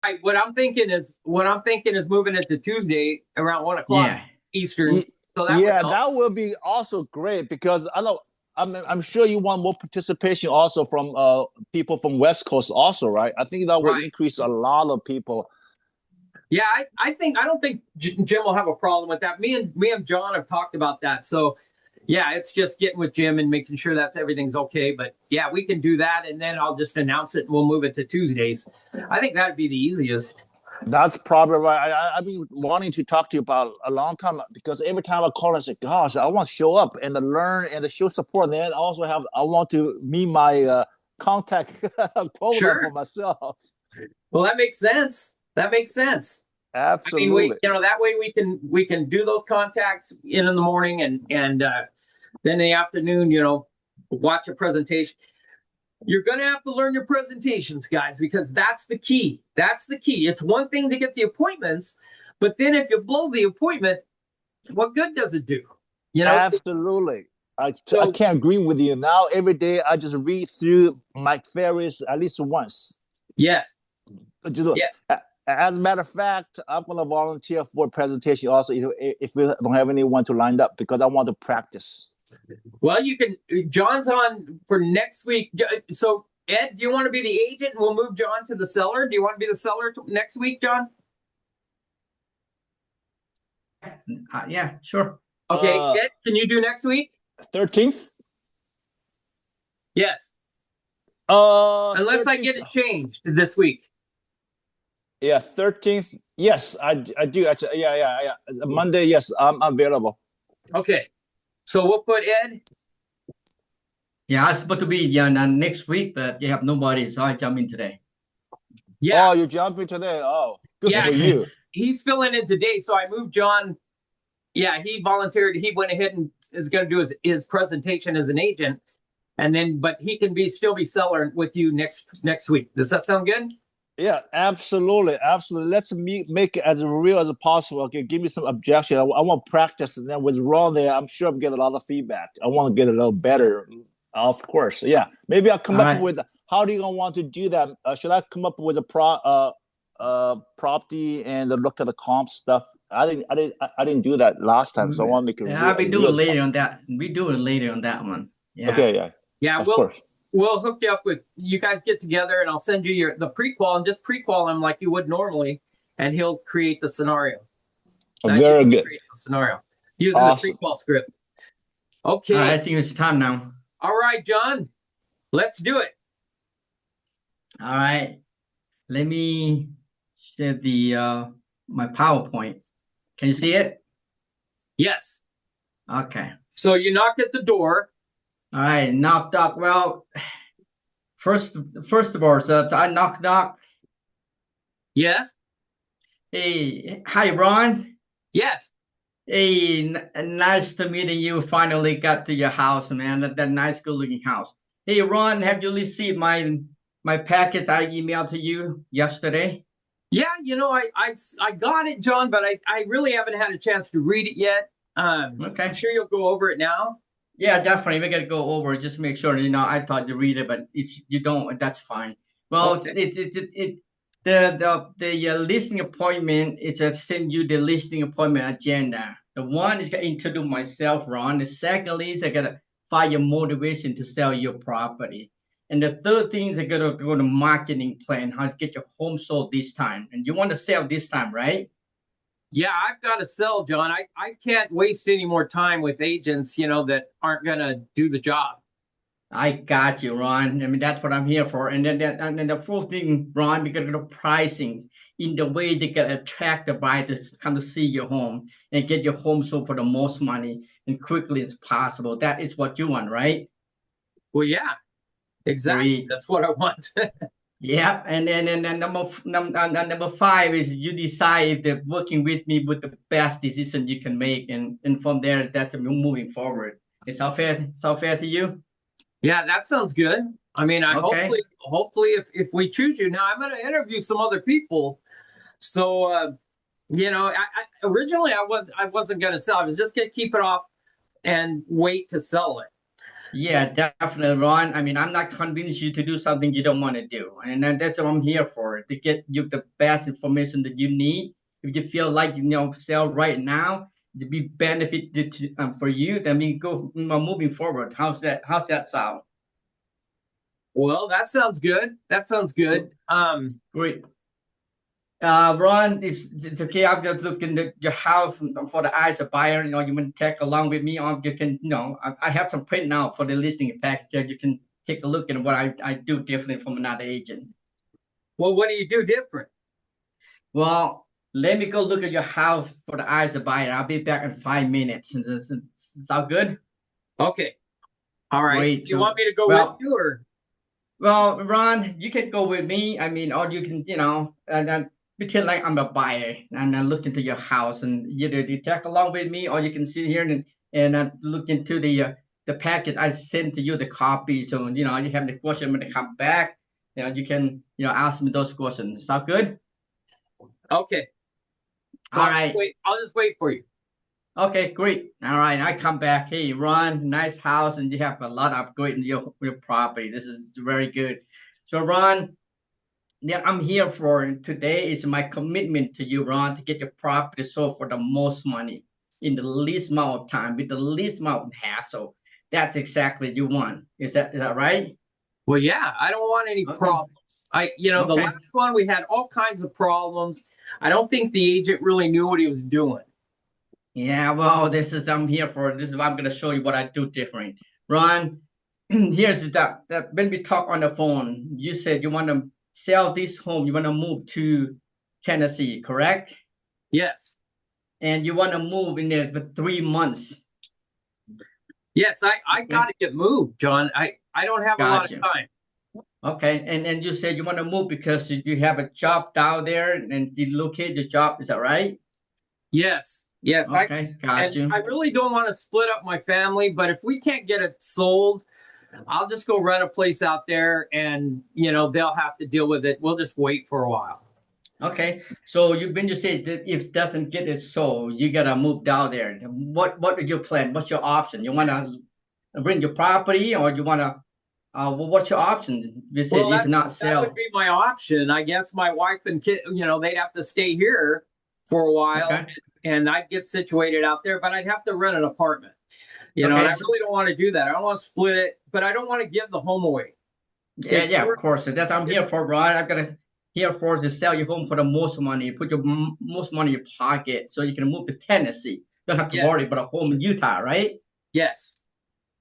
Right. What I'm thinking is moving it to Tuesday around 1 o'clock Yeah. Eastern. So that would Yeah, help. that will be also great because I know I'm sure you want more participation also from people from West Coast also, right? I think that will Right. increase a lot of people. Yeah, I don't think Jim will have a problem with that. Me and John have talked about that. So yeah, it's just getting with Jim and making sure that's everything's okay. But yeah, we can do that, and then I'll just announce it and we'll move it to Tuesdays. I think that'd be the easiest. That's probably right. I've been wanting to talk to you about a long time because every time I call, I say, "Gosh, I want to show up and to learn and to show support." And then I want to meet my contact quota for Sure. myself. Well, that makes sense. That makes sense. I mean, we Absolutely. that way we can do those contacts in the morning and then in the afternoon, watch a presentation. You're going to have to learn your presentations, guys, because that's the key. That's the key. It's one thing to get the appointments, but then if you blow the appointment, what good does it do? You know. So, Absolutely. I so can't agree with you. Now, every day, I just read through Mike Ferris at least once. yes, Just, yeah. as a matter of fact, I'm going to volunteer for a presentation also if we don't have anyone to line up because I want to practice. Well, you can. John's on for next week. So Ed, do you want to be the agent and we'll move John to the seller? Do you want to be the seller next week, John? Yeah, sure. Okay, Uh, Ed, can you do next week? 13th? Yes, unless I 13th. get it changed this week. Yeah, 13th. Yes, I do. Actually, yeah. Monday, yes, I'm available. Okay, so we'll put Ed. Yeah, I was supposed to be next week, but you have nobody, so I jump in today. Yeah, Oh, you're jumping today. Oh, good yeah, for you. he's filling in today, so I moved John. Yeah, he volunteered. He went ahead and is going to do his presentation as an agent, and then but he can still be seller with you next week. Does that sound good? Yeah, absolutely, absolutely. Let's make it as real as possible. Okay, give me some objection. I want to practice, and then what's wrong there? I'm sure I'm getting a lot of feedback. I want to get a little better, of course. Yeah, maybe I'll come All up right. with how do you gonna want to do that? Should I come up with a property and look at the comp stuff? I didn't do that last time, so I want to make it Yeah, as we do real it as later possible. on that. We do it later on that one. Yeah. Okay, yeah, Yeah, of course. we'll hook you up with you guys get together, and I'll send you the prequel and just prequel him like you would normally, and he'll create the scenario. That Very usually good. creates the scenario using the Awesome. prequel script. All right, Okay, I think it's time now. all right, John, let's do it. All right. Let me share the my PowerPoint. Can you see it? Yes. Okay. So you knocked at the door. All right. Knock knock. Well, first of all, so I knock. Yes. Hey, hi Ron. Yes. Hey, nice to meeting you. Finally got to your house, man. That nice, good-looking house. Hey Ron, have you received my package I emailed to you yesterday? Yeah. I got it, John, but I really haven't had a chance to read it yet. I'm Okay. sure you'll go over it now. Yeah, definitely. We gotta go over it. Just make sure. I thought you read it, but if you don't, that's fine. Well, Okay. the listening appointment is to send you the listening appointment agenda. The one is gonna introduce myself, Ron. The second is I gotta find your motivation to sell your property. And the third thing is I gotta go to marketing plan, how to get your home sold this time. And you want to sell this time, right? Yeah, I've got to sell, John. I can't waste any more time with agents, that aren't going to do the job. I got you, Ron. I mean, that's what I'm here for. And then the fourth thing, Ron, because of the pricing in the way they can attract the buyer to come to see your home and get your home sold for the most money and quickly as possible. That is what you want, right? Well, yeah, exactly. Great. That's what I want. Yeah. And then number five is you decide that working with me with the best decision you can make. And from there, that's moving forward. Is that fair? Sound fair to you? Yeah, that sounds good. I mean, I Okay. hopefully if we choose you now, I'm going to interview some other people. So, originally I wasn't going to sell. I was just going to keep it off and wait to sell it. Yeah, definitely, Ron. I mean, I'm not convinced you to do something you don't want to do, and that's what I'm here for, to get you the best information that you need. If you feel like sell right now to be benefit for you, then we go moving forward. How's that sound? Well, that sounds good. That sounds good. Great. Ron, if it's okay, I'm just looking at your house for the eyes of buyer. You can take along with me, or you can, I have some print now for the listing package. You can take a look at what I do differently from another agent. Well, what do you do different? Well, let me go look at your house for the eyes of buyer. I'll be back in 5 minutes. Sound good? Okay. All right. Great. Do you want me to go with you or? Well, Ron, you can go with me. I mean, or you can, and then pretend like I'm a buyer and then look into your house, and either you take along with me, or you can sit here and look into the package I sent to you, the copy. So you have the question when they come back. You can ask me those questions. Sound good? Okay. So All right. I'll just wait for you. Okay, great. All right, I come back. Hey, Ron, nice house, and you have a lot of upgrade in your property. This is very good. So, Ron, yeah, I'm here for today is my commitment to you, Ron, to get your property sold for the most money in the least amount of time with the least amount of hassle. That's exactly you want. Is that right? Well, yeah, I don't want any problems. The last one we had all kinds of problems. I don't think the agent really knew what he was doing. Yeah, well, I'm here for. This is what I'm gonna show you what I do different. Ron, here's that when we talk on the phone, you said you want to sell this home, you want to move to Tennessee, correct? Yes. And you want to move in there for 3 months. Yes, I got to get moved, John. I don't have a lot of time. Okay, and you said you want to move because you have a job down there and relocate the job. Is that right? Yes. Okay, got you. I really don't want to split up my family, but if we can't get it sold, I'll just go rent a place out there, and they'll have to deal with it. We'll just wait for a while. Okay, so when you say that if it doesn't get it sold, you gotta move down there. What is your plan? What's your option? You wanna rent your property, or you wanna what's your option? You said if not sell. That would be my option. I guess my wife and kid, they'd have to stay here for a while, and I'd get situated out there, but I'd have to rent an apartment. And I really don't want to do that. I don't want to split it, but I don't want to give the home away. Yeah, of course. That's what I'm here for, Brian. I'm gonna here for to sell your home for the most money, put your most money in your pocket, so you can move to Tennessee. Don't have to worry about a home in Utah, right? Yes.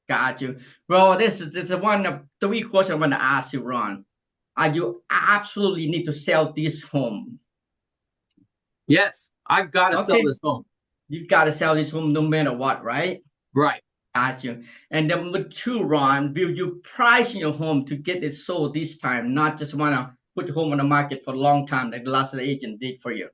Got you. Well, this is one of 3 questions I want to ask you, Ron. Are you absolutely need to sell this home? Yes, I've got to sell this home. You've got to sell this home no matter what, right? Right. Got you. And number 2, Ron, will you price your home to get it sold this time, not just want to put your home on the market for a long time like the last agent did for you?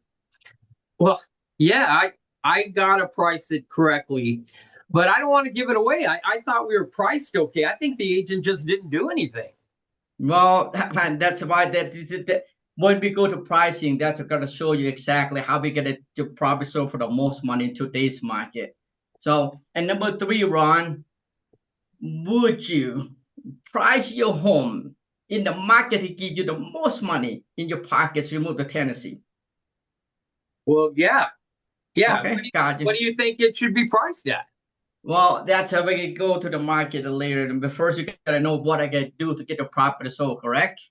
Well, yeah, I got to price it correctly, but I don't want to give it away. I thought we were priced okay. I think the agent just didn't do anything. Well, that's why that when we go to pricing, that's going to show you exactly how we get it to probably sell for the most money in today's market. So, and number 3, Ron, would you price your home in the market to give you the most money in your pockets to move to Tennessee? Well, yeah. Okay, what do you think it should be priced at? Well, that's how we can go to the market later. But first, you gotta know what I gotta do to get the property sold, correct?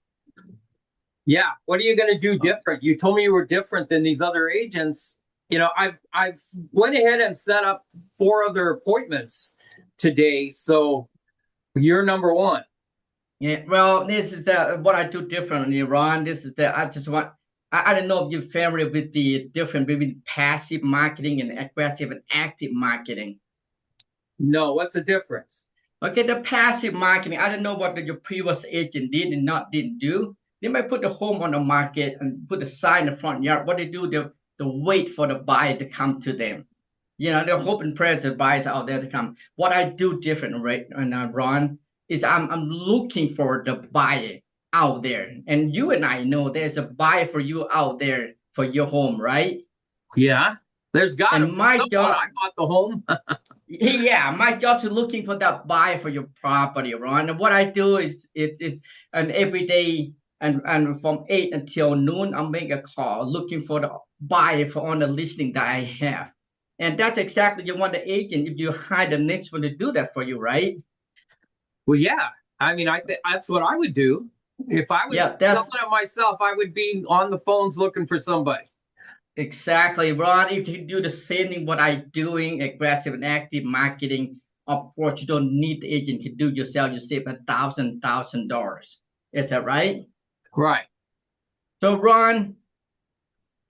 Yeah. What are you gonna do different? You told me you were different than these other agents. I've went ahead and set up 4 other appointments today, so you're number 1. Yeah. Well, this is what I do differently, Ron. This is I don't know if you're familiar with the difference between passive marketing and aggressive and active marketing. No, what's the difference? Okay, the passive marketing, I don't know what your previous agent did and didn't do. They might put the home on the market and put a sign in the front yard. What they do, they wait for the buyer to come to them. They're hoping prayers the buyers out there to come. What I do different, right, Ron, is I'm looking for the buyer out there. And you and I know there's a buyer for you out there for your home, right? Yeah. There's got to And be my someone. job, I bought the home. yeah, my job is looking for that buyer for your property, Ron. And what I do is it's an every day and from 8 until noon, I'll make a call looking for the buyer for on the listing that I have. And that's exactly you want the agent if you hire the next one to do that for you, right? Well, yeah. I mean, that's what I would do. If I was Yeah, selling that's it myself, I would be on the phones looking for somebody. exactly, Ron. If you do the same thing what I'm doing, aggressive and active marketing, of course you don't need the agent to do yourself. You save $1,000. Is that right? Right. So, Ron,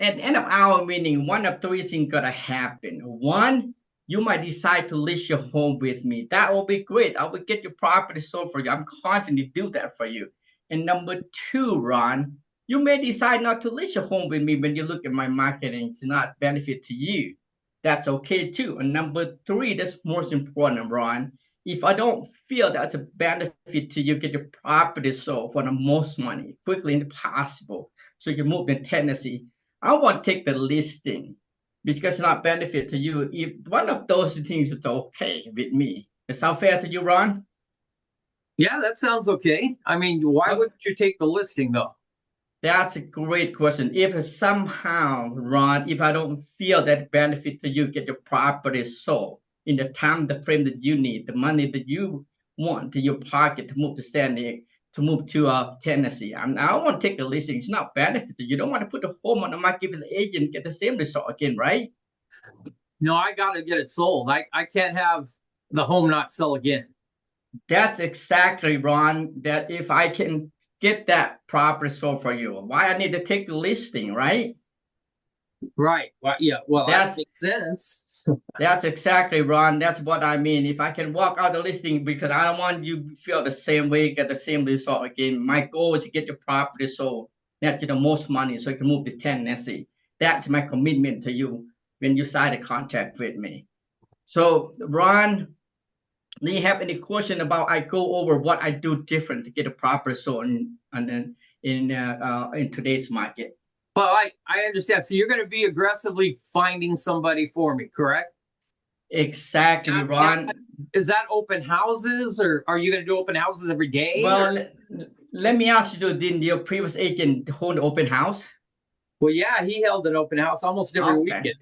at the end of our meeting, one of three things gonna happen. One, you might decide to list your home with me. That will be great. I will get your property sold for you. I'm confident to do that for you. And number two, Ron, you may decide not to list your home with me when you look at my marketing to not benefit to you. That's okay too. And number three, that's most important, Ron. If I don't feel that's a benefit to you, get your property sold for the most money quickly and possible, so you can move in Tennessee. I want to take the listing because it's not benefit to you. If one of those things is okay with me, is that fair to you, Ron? Yeah, that sounds okay. I mean, why wouldn't you take the listing though? That's a great question. If somehow, Ron, if I don't feel that benefit to you, get your property sold in the time, the frame that you need, the money that you want to your pocket to move to Stanley, to move to Tennessee. I want to take the listing. It's not benefit. You don't want to put the home on the market with the agent, get the same result again, right? No, I got to get it sold. I can't have the home not sell again. That's exactly, Ron. That if I can get that property sold for you, why I need to take the listing, right? Right. Well, yeah. Well, that That's makes sense. That's exactly, Ron. That's what I mean. If I can walk out the listing because I don't want you to feel the same way, get the same result again. My goal is to get your property sold, net you the most money so you can move to Tennessee. That's my commitment to you when you sign a contract with me. So, Ron, do you have any question about I go over what I do different to get a property sold in today's market? Well, I understand. So you're going to be aggressively finding somebody for me, correct? Exactly, Ron. Is that open houses, or are you going to do open houses every day? Well, let me ask you, didn't your previous agent hold an open house? Well, yeah, he held an open house almost every weekend.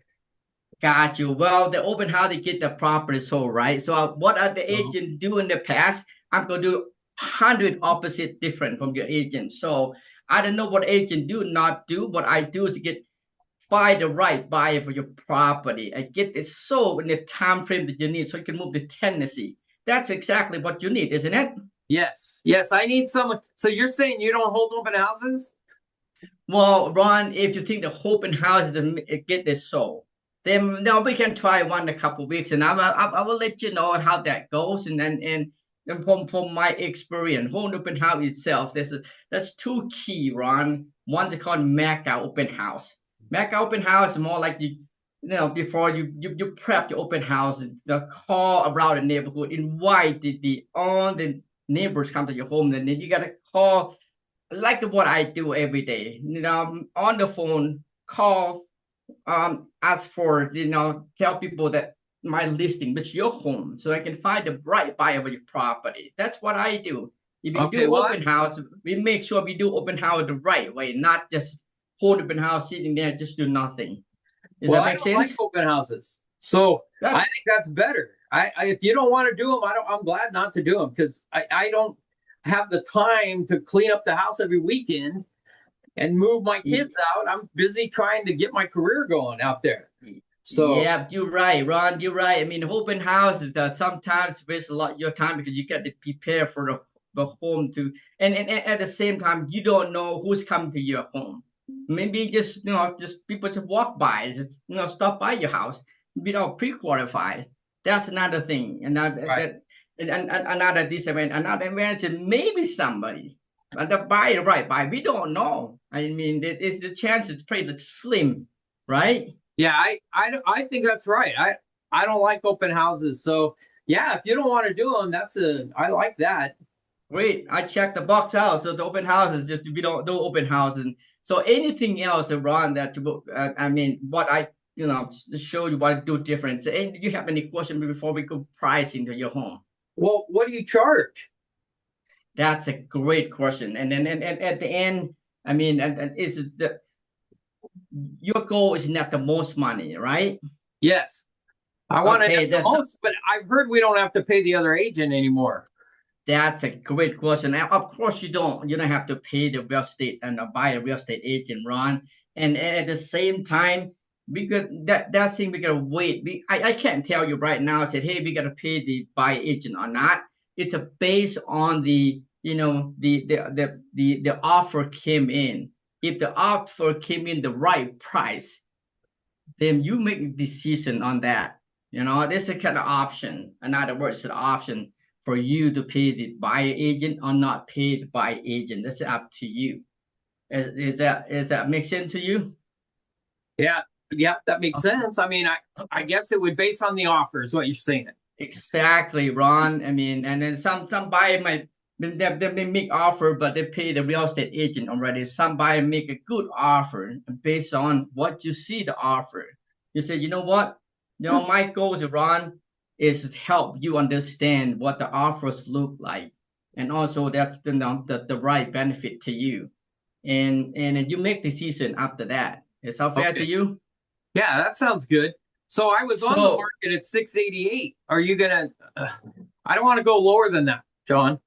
Got you. Well, the open house to get the property sold, right? So what are the agent do in the past? I'm going to do 100 opposite different from your agent. So I don't know what agent do not do. What I do is find the right buyer for your property and get it sold in the time frame that you need so you can move to Tennessee. That's exactly what you need, isn't it? Yes. Yes, I need someone. So you're saying you don't hold open houses? Well, Ron, if you think the open house get this sold, then now we can try one a couple of weeks, and I will let you know how that goes. And from my experience, home open house itself, that's two key, Ron. One's called mega open house. Mega open house is more like before you prep your open house, the call around the neighborhood, invite all the neighbors come to your home, and then you gotta call like what I do every day. On the phone, call, ask for, tell people that my listing is your home, so I can find the right buyer for your property. That's what I do. If we do open house, we make sure we do open house the right way, not just hold open house sitting there just do nothing. Does that make sense? I like open houses, so I think that's better. If you don't want to do them, I'm glad not to do them because I don't have the time to clean up the house every weekend and move my kids out. I'm busy trying to get my career going out there. So yeah, you're right, Ron. You're right. I mean, open houses that sometimes waste a lot of your time because you got to prepare for the home to, and at the same time, you don't know who's coming to your home. Maybe just people just walk by, just stop by your house, pre-qualified. That's another thing, and another disadvantage, another advantage. Maybe somebody, but the buyer, right buyer, we don't know. I mean, it's the chance is pretty slim, right? Yeah, I think that's right. I don't like open houses, so yeah, if you don't want to do them, I like that. Great, I checked the box out. So the open houses, just we don't do open houses. So anything else around that, I mean, what I show you what to do different. And do you have any question before we go price into your home? Well, what do you charge? That's a great question. And then and at the end, I mean, and is your goal is not the most money, right? Yes. I want to have the that's most, but I've heard we don't have to pay the other agent anymore. That's a great question. Now, of course, you don't have to pay the real estate and buy a real estate agent, Ron. And at the same time, we could that thing we gotta wait. I can't tell you right now. I said, hey, we gotta pay the buy agent or not. It's a based on the the offer came in. If the offer came in the right price, then you make a decision on that. This is a kind of option. In other words, it's an option for you to pay the buyer agent or not pay the buyer agent. That's up to you. Is that make sense to you? Yeah, that makes sense. I mean, I guess it would base on the offer is what you're saying. Exactly, Ron. I mean, and then some buyer might they make offer, but they pay the real estate agent already. Some buyer make a good offer based on what you see the offer. You say, you know what? My goal is, Ron, is to help you understand what the offers look like, and also that's the right benefit to you, and you make decision after that. Is that fair to you? Yeah, that sounds good. So I was on the market at 688. Are you gonna? I don't want to go lower than that, John.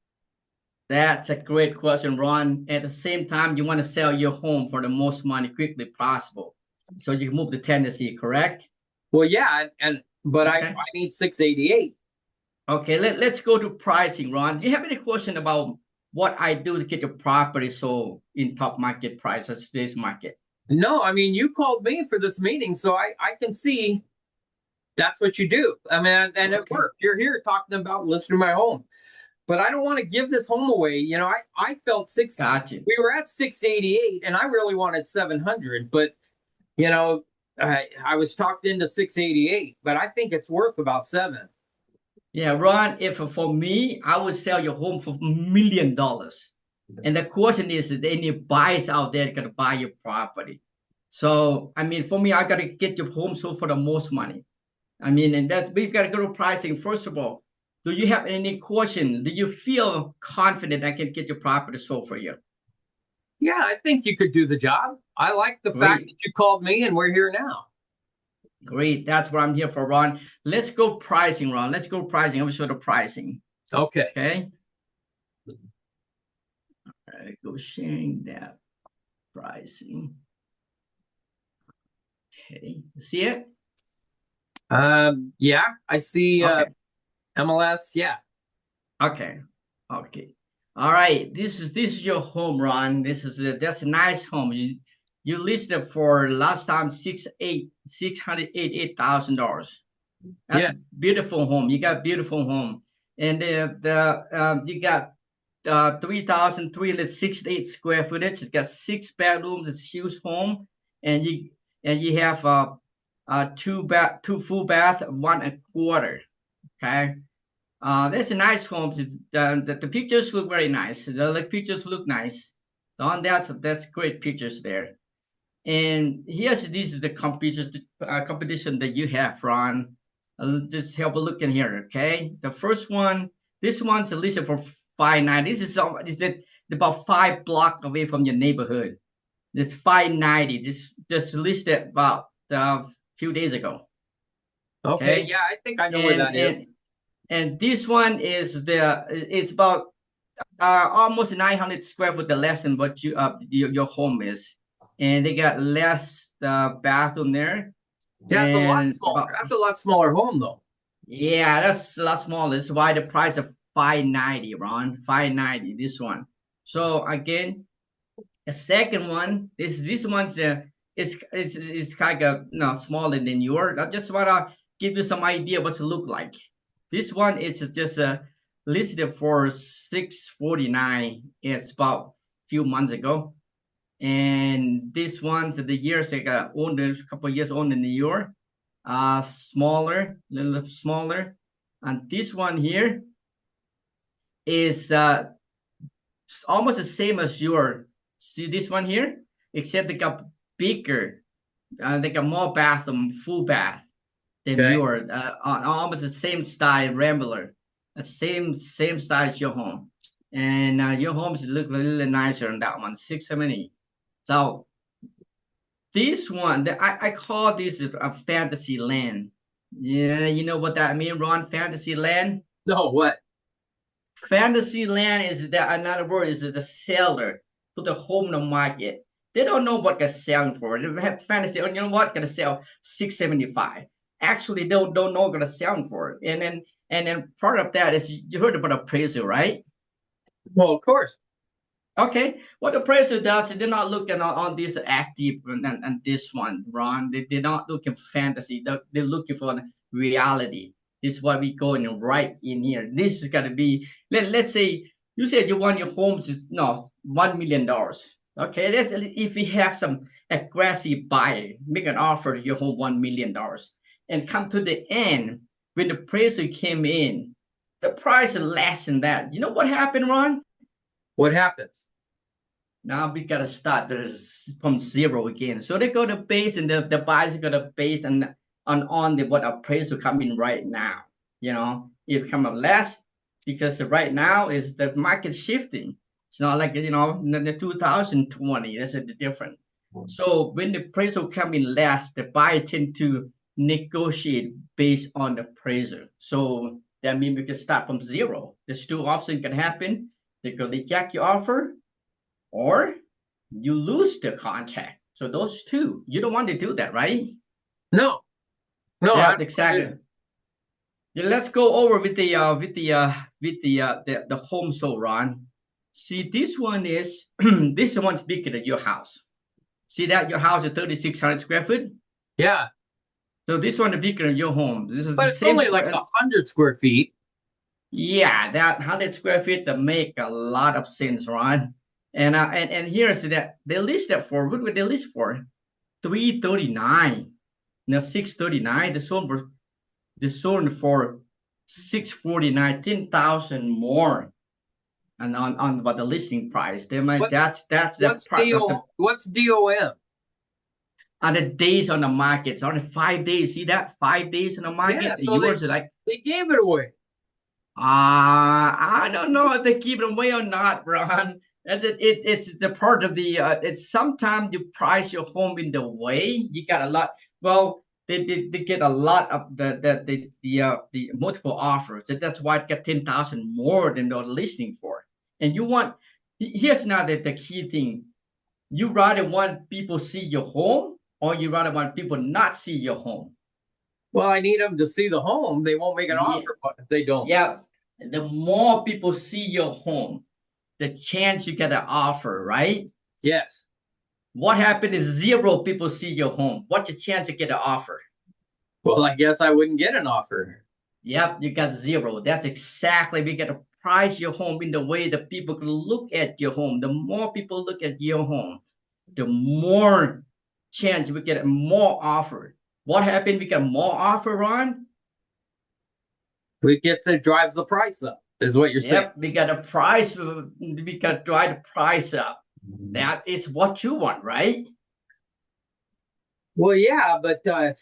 That's a great question, Ron. At the same time, you want to sell your home for the most money quickly possible, so you can move to Tennessee, correct? Well, yeah, but okay. I need 688. Okay, let's go to pricing, Ron. Do you have any question about what I do to get your property sold in top market prices, today's market? No, I mean, you called me for this meeting, so I can see that's what you do. I mean, and it worked. You're here talking about listing my home. But I don't want to give this home away. I felt we were at 688 and I really wanted 700, but I was talked into 688, but I think it's worth about 7. Yeah, Ron, if for me, I would sell your home for $1 million. And the question is, any buyers out there going to buy your property? So, I mean, for me, I got to get your home sold for the most money. I mean, and we've got to go to pricing. First of all, do you have any question? Do you feel confident I can get your property sold for you? Yeah, I think you could do the job. I like the fact that you called me and we're here now. Great. That's what I'm here for, Ron. Let's go pricing, Ron. Let's go pricing. I'm show the pricing. Okay. Okay. All right, go sharing that pricing. Okay. See it? Yeah, I see. Okay. MLS, yeah. Okay. All right. This is your home, Ron. That's a nice home. You listed for last time $688,000. That's a beautiful home. You got beautiful home, and you got 3,368 square footage. It's got 6 bedrooms. It's a huge home, and you have 2 full bath, 1.25. Okay. That's a nice home. The pictures look very nice. The pictures look nice. So that's great pictures there. And this is the competition that you have, Ron. Just help a look in here, okay? The first one, this one's listed for $590. This is about 5 blocks away from your neighborhood. It's $590. This just listed about a few days ago. Okay. Yeah, I think I know where that is. And this one is it's about almost 900 square foot less than what your home is, and they got less bathroom there. That's a lot smaller. That's a lot smaller home, though. Yeah, that's a lot smaller. That's why the price of $590, Ron. $590. This one. So again, the second one, this one's it's kind of smaller than yours. I just wanna give you some idea what it look like. This one is just listed for $649. It's about a few months ago, and this one's the years I got older, a couple of years older than yours. Smaller, a little smaller, and this one here is almost the same as yours. See this one here, except it got bigger. They got more bathroom, full bath than Okay. yours. On almost the same style, Rambler, the same style as your home, and your homes look a little nicer on that one, 670. So this one, I call this a fantasy land. Yeah, you know what that means, Ron? Fantasy land. No, what? Fantasy land is that another word is the seller put the home in the market. They don't know what they're selling for. They have fantasy, you know what, gonna sell 675. Actually, they don't know gonna sell for. And then part of that is you heard about appraisal, right? Well, of course. Okay, what the appraiser does, they're not looking on this active and this one, Ron. They're not looking for fantasy. They're looking for reality. This is what we going right in here. This is gonna be. Let's say you said you want your homes is no $1 million. Okay, let's if we have some aggressive buyer make an offer to your home $1 million, and come to the end when the appraiser came in, the price is less than that. You know what happened, Ron? What happens? Now we gotta start from zero again. So they go to base, and the buyers go to base on the what appraisal coming right now. You know, it come up less because right now is the market shifting. It's not like the 2020. That's a different. So when the appraisal come in less, the buyer tend to negotiate based on the appraisal. So that means we can start from zero. There's two options can happen. They could reject your offer, or you lose the contract. So those two, you don't want to do that, right? No, no. Yeah, exactly. Yeah, let's go over with the home sold, Ron. See, this one is this one's bigger than your house. See that your house is 3,600 square foot. Yeah, So this one is bigger than your home. This is but the it's same only like 100 square feet. Yeah, that 100 square feet that make a lot of sense, Ron. And here's that they list that for what would they list for? 339. Now 639. The sold for 649, 10,000 more. And on what the listing price. They might that's the What's what's DOM? on the days on the market. It's only 5 days. See that? 5 days on the market. Yeah, so yours is like they gave it away. I don't know if they keep it away or not, Ron. It's the part of the it's sometimes you price your home in the way you got a lot. Well, they get a lot of the multiple offers. That's why it got 10,000 more than they're listing for. And you want here's now the key thing. You rather want people see your home, or you rather want people not see your home. Well, I need them to see the home. They won't make an Yeah. offer, but if they don't. Yeah, the more people see your home, the chance you get an offer, right? Yes. What happened is zero people see your home. What's the chance you get an offer? Well, I guess I wouldn't get an offer. Yep, you got zero. That's exactly, we got to price your home in the way that people can look at your home. The more people look at your home, the more chance we get more offer. What happened? We get more offer, Ron? We get that drives the price up, is what you're saying. Yep, we got a price. We got to drive the price up. That is what you want, right? Well, yeah, but I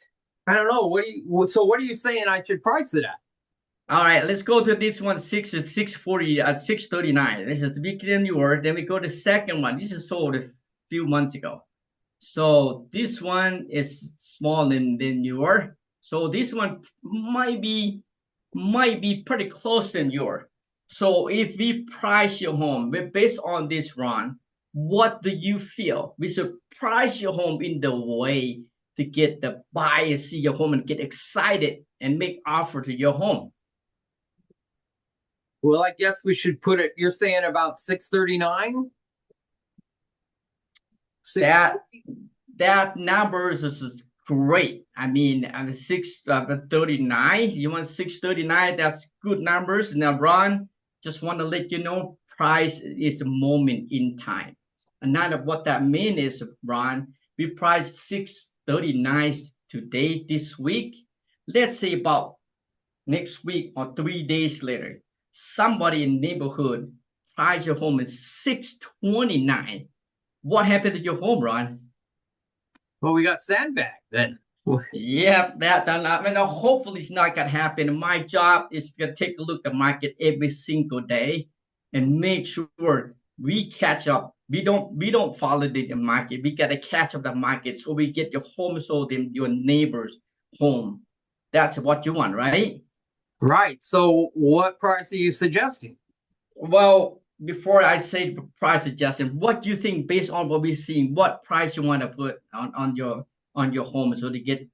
don't know. So what are you saying I should price it at? All right, let's go to this one, 640 at 639. This is the beginning new word. Then we go to the second one. This is sold a few months ago. So this one is small than your. So this one might be pretty close than your. So if we price your home based on this, Ron, what do you feel? We should price your home in the way to get the buyer see your home and get excited and make offer to your home. Well, I guess we should put it. You're saying about 639. That number is great. I mean, at 639, you want 639. That's good numbers. Now, Ron, just want to let you know, price is a moment in time. And now what that means is, Ron, we priced 639 today, this week. Let's say about next week or 3 days later, somebody in the neighborhood price your home at 629. What happened to your home, Ron? Well, we got sandbagged then. Yeah, that and I mean, hopefully it's not gonna happen. My job is to take a look at the market every single day and make sure we catch up. We don't follow the market. We gotta catch up the market so we get your home sold in your neighbor's home. That's what you want, right? Right. So what price are you suggesting? Well, before I say the price adjustment, what do you think based on what we're seeing? What price you want to put on your home so to get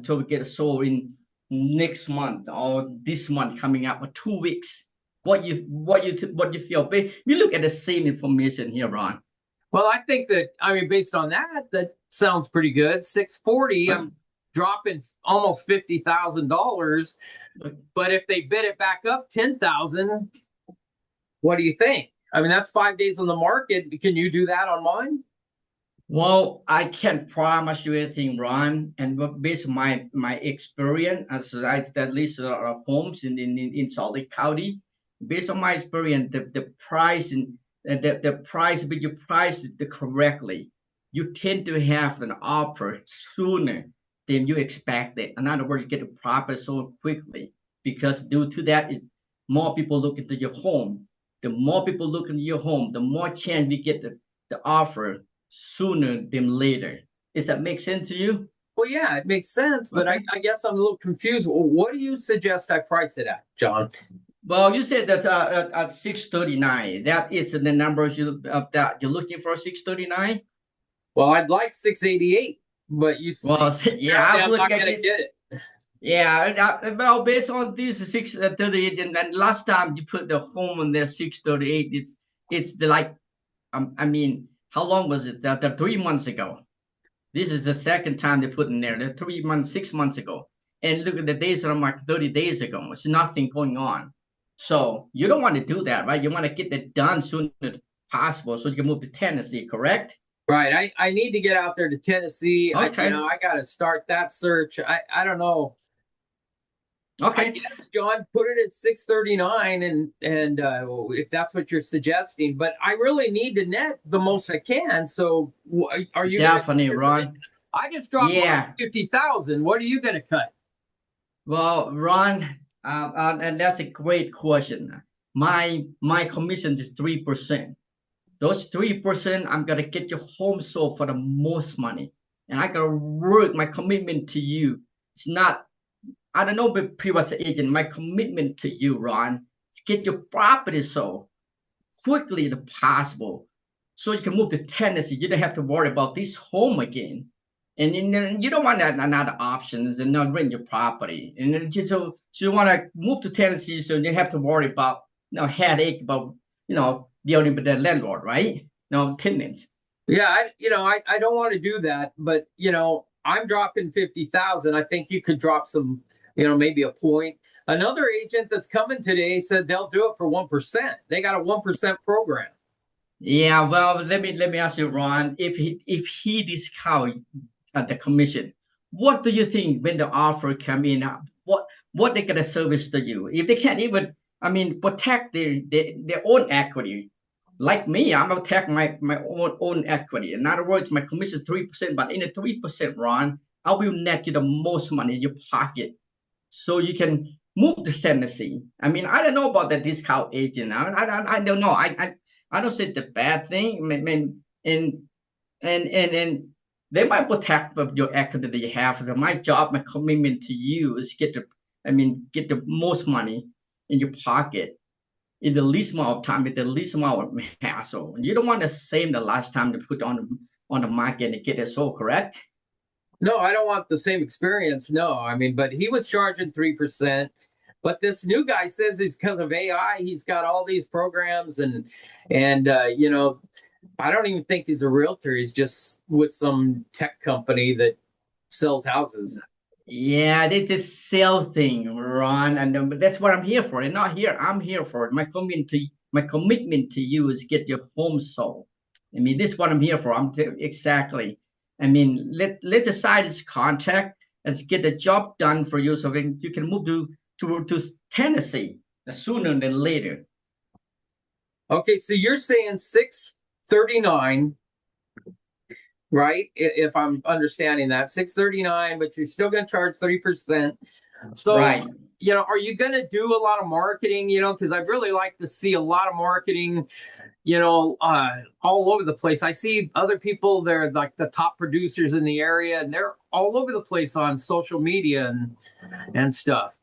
so we get sold in next month or this month coming up or 2 weeks? What you feel? We look at the same information here, Ron. Well, I think that, I mean, based on that, that sounds pretty good. 640, I'm dropping almost $50,000. But if they bid it back up 10,000, what do you think? I mean, that's 5 days on the market. Can you do that on mine? Well, I can't promise you anything, Ron. And based on my experience as I at least homes in Salt Lake County, based on my experience, the price and the price, but you price it correctly, you tend to have an offer sooner than you expected. In other words, you get the property so quickly because due to that, is more people look into your home. The more people look into your home, the more chance we get the offer sooner than later. Does that make sense to you? Well, yeah, it makes sense, but I guess I'm a little confused. What do you suggest I price it at, John? Well, you said that at 639, that is the numbers that you're looking for 639. Well, I'd like 688, but you Well, yeah, apparently I'm I'm not looking going at to it. get it. Yeah, well, based on this 638, and then last time you put the home on there 638, it's the like, I mean, how long was it? The 3 months ago. This is the second time they put in there. The 3 months, 6 months ago, and look at the days on like 30 days ago. It's nothing going on. So you don't want to do that, right? You want to get it done soon as possible so you can move to Tennessee, correct? Right. I need to get out there to Tennessee. Okay. I got to start that search. I don't know. I Okay. guess, John, put it at 639 and if that's what you're suggesting, but I really need to net the most I can. So are you going Definitely, to Ron. I just dropped Yeah. 50,000. What are you going to cut? Well, Ron, and that's a great question. My commission is 3%. Those 3%, I'm gonna get your home sold for the most money, and I gotta work. My commitment to you, it's not. I don't know, but previous agent, my commitment to you, Ron, is get your property sold quickly as possible, so you can move to Tennessee. You don't have to worry about this home again. And then you don't want another options and not rent your property. And then so you want to move to Tennessee, so you have to worry about headache about dealing with the landlord, right? No tenants. Yeah, I don't want to do that, but I'm dropping 50,000. I think you could drop some, maybe a point. Another agent that's coming today said they'll do it for 1%. They got a 1% program. Yeah, well, let me ask you, Ron, if he discount the commission, what do you think when the offer come in? What they gonna service to you if they can't even, I mean, protect their own equity? Like me, I'm gonna protect my own equity. In other words, my commission is 3%, but in the 3%, Ron, I will net you the most money in your pocket, so you can move to Tennessee. I mean, I don't know about the discount agent. I don't know. I don't say the bad thing. I mean, and they might protect your equity that you have. My job, my commitment to you is get the most money in your pocket in the least amount of time, with the least amount of hassle. You don't want the same the last time to put on the market and get it sold, correct? No, I don't want the same experience. No, I mean, but he was charging 3%. But this new guy says it's because of AI. He's got all these programs and I don't even think he's a realtor. He's just with some tech company that sells houses. Yeah, they just sell thing, Ron, and that's what I'm here for. And not here, I'm here for it. My commitment to you is get your home sold. I mean, this is what I'm here for. Exactly. I mean, let's decide this contract. Let's get the job done for you, so then you can move to Tennessee sooner than later. Okay, so you're saying 639 right? If I'm understanding that, 639, but you're still going to charge 30%. So, Right. are you going to do a lot of marketing? Because I'd really like to see a lot of marketing, all over the place. I see other people, they're like the top producers in the area, and they're all over the place on social media and stuff.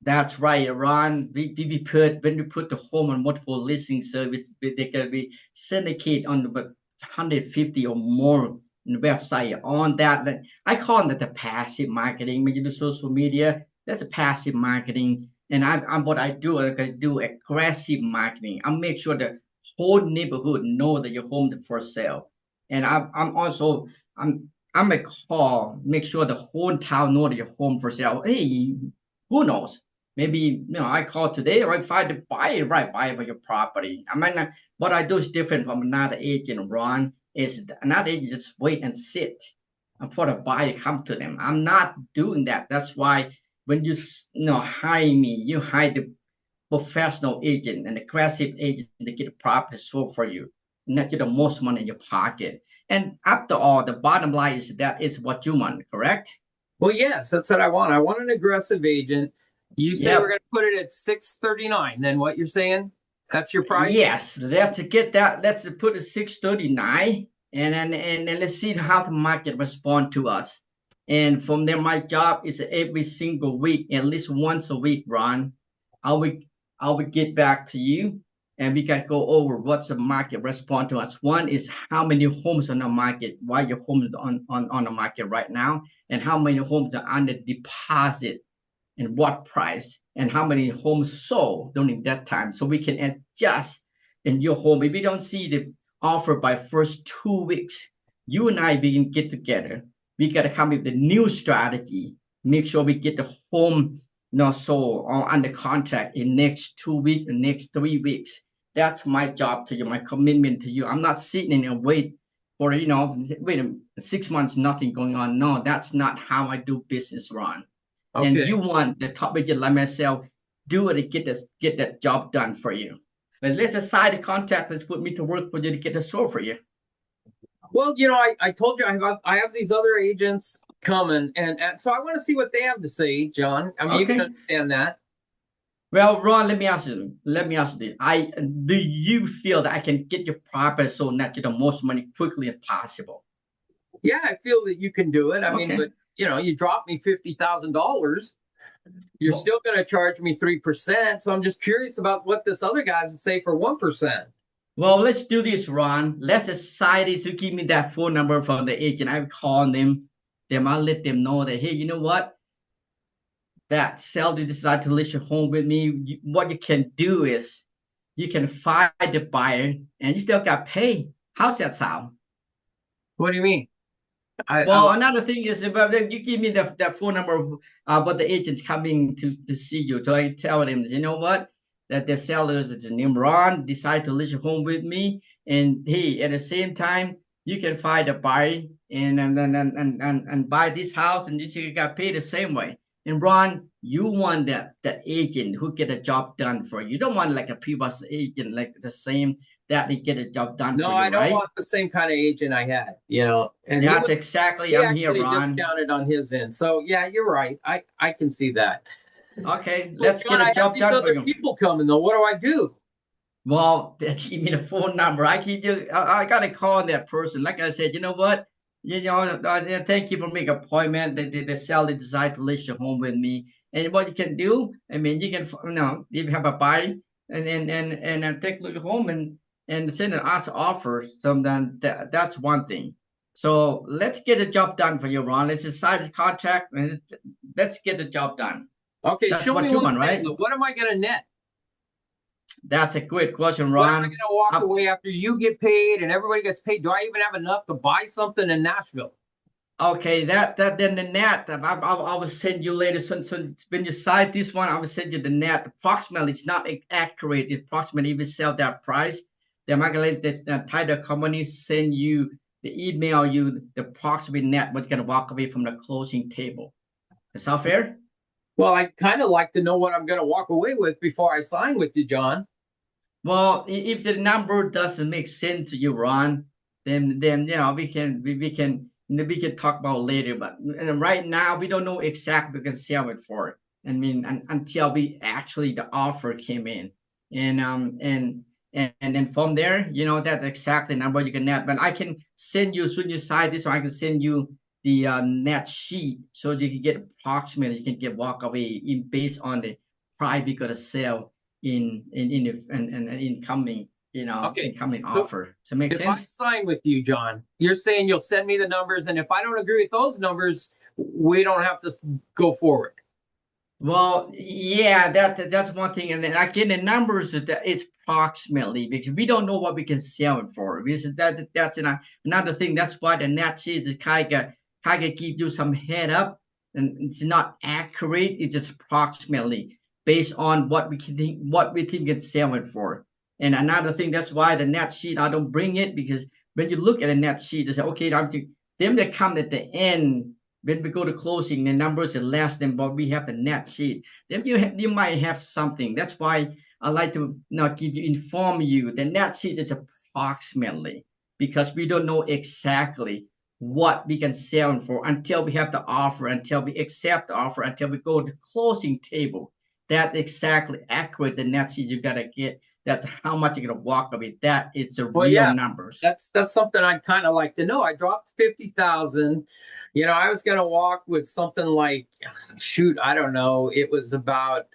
That's right, Ron. When we put the home on multiple listing service, they can be syndicate on about 150 or more on the website. On that, I call that the passive marketing. When you do social media, that's a passive marketing. And I'm what I do. I do aggressive marketing. I make sure the whole neighborhood know that your home is for sale. And I'm also I'm a call make sure the whole town know that your home for sale. Hey, who knows? Maybe I call today, or I find the buyer, right buyer for your property. I might not. What I do is different from another agent. Ron is another agent just wait and sit and for the buyer to come to them. I'm not doing that. That's why when you hire me, you hire the professional agent and aggressive agent to get the property sold for you, not get the most money in your pocket. And after all, the bottom line is that is what you want, correct? Well, yes, that's what I want. I want an aggressive agent. You say we're Yep. going to put it at 639. Then what you're saying? That's your price? Yes, let's get that. Let's put it 639, and let's see how the market respond to us. And from there, my job is every single week, at least once a week, Ron. I will I will get back to you, and we can go over what's the market respond to us. One is how many homes on the market, why your home is on the market right now, and how many homes are under deposit and what price and how many homes sold during that time, so we can adjust in your home. If we don't see the offer by first 2 weeks, you and I, we can get together. We got to come with the new strategy, make sure we get the home sold or under contract in next 2 weeks and next 3 weeks. That's my job to you, my commitment to you. I'm not sitting and wait for wait 6 months nothing going on. No, that's not how I do business, Ron. And Okay. you want the top agent like myself do it to get that job done for you. But let's aside the contract. Let's put me to work for you to get the store for you. Well, I told you I have these other agents coming, and so I want to see what they have to say, John. I mean, you can Okay. understand that. Well, Ron, let me ask you. Let me ask you. Do you feel that I can get your property sold net to the most money quickly as possible? Yeah, I feel that you can do it. I mean, Okay. but you drop me $50,000, you're Well, still going to charge me 3%. So I'm just curious about what this other guy's say for 1%. well, let's do this, Ron. Let's decide this. You give me that phone number from the agent. I will call them. Then I'll let them know that, hey, you know what? That seller decide to list your home with me. What you can do is you can find the buyer and you still got paid. How's that sound? What do you mean? Well, another thing is about you give me that phone number, but the agent's coming to see you. So I tell them, you know what, that the sellers is named Ron, decide to list your home with me, and hey, at the same time, you can find a buyer and buy this house, and you got paid the same way. And Ron, you want that agent who get a job done for you. You don't want like a previous agent like the same that they get a job done No, for you, I don't right? want the same kind of agent I had, and That's exactly he I'm here, actually Ron. discounted on his end. So yeah, you're right. I can see that. Okay, So let's John, get a I have job these done for other you. people coming though. What do I do? Well, give me the phone number. I gotta call that person. Like I said, you know what? Thank you for making an appointment. The seller decide to list your home with me. And what you can do, I mean, you can, if you have a buyer and take a look at home and send an offer. So then that's one thing. So let's get the job done for you, Ron. Let's decide the contract and let's get the job done. Okay, That's show me what you one want, thing right? though. What am I going to net? That's a great question, What am I going Ron. to walk away after you get paid and everybody gets paid? Do I even have enough to buy something in Nashville? Okay, that then the net. I will send you later. So when you cite this one, I will send you the net. Approximately, it's not accurate. It's approximately if you sell that price, then I'm gonna let the title company send you the email you the approximate net what you're gonna walk away from the closing table. Is that fair? Well, I kind of like to know what I'm going to walk away with before I sign with you, John. Well, if the number doesn't make sense to you, Ron, then we can talk about later. But right now we don't know exactly we can sell it for. I mean, until we actually the offer came in, and then from there, that's exactly the number you can net. But I can send you, soon you sign this, so I can send you the net sheet so you can get approximately, you can get walk away based on the price we gonna sell in the incoming Okay. incoming So offer. Does it make if I sense? sign with you, John, you're saying you'll send me the numbers, and if I don't agree with those numbers, we don't have to go forward. Well, yeah, that's one thing, and then again, the numbers that is approximately because we don't know what we can sell it for. Because that's another thing. That's why the net sheet is kind of give you some head up, and it's not accurate. It's just approximately based on what we can sell it for. And another thing, that's why the net sheet I don't bring it because when you look at a net sheet, you say, okay, them that come at the end when we go to closing, the numbers are less than what we have the net sheet. Then you might have something. That's why I like to not inform you. The net sheet is approximately because we don't know exactly what we can sell for until we have the offer, until we accept the offer, until we go to the closing table. That's exactly accurate. The net sheet you gotta get. That's how much you're gonna walk away. That is the Well, real yeah, numbers. that's something I'd kind of like to know. I dropped 50,000. I was gonna walk with something like, shoot, I don't know. It was about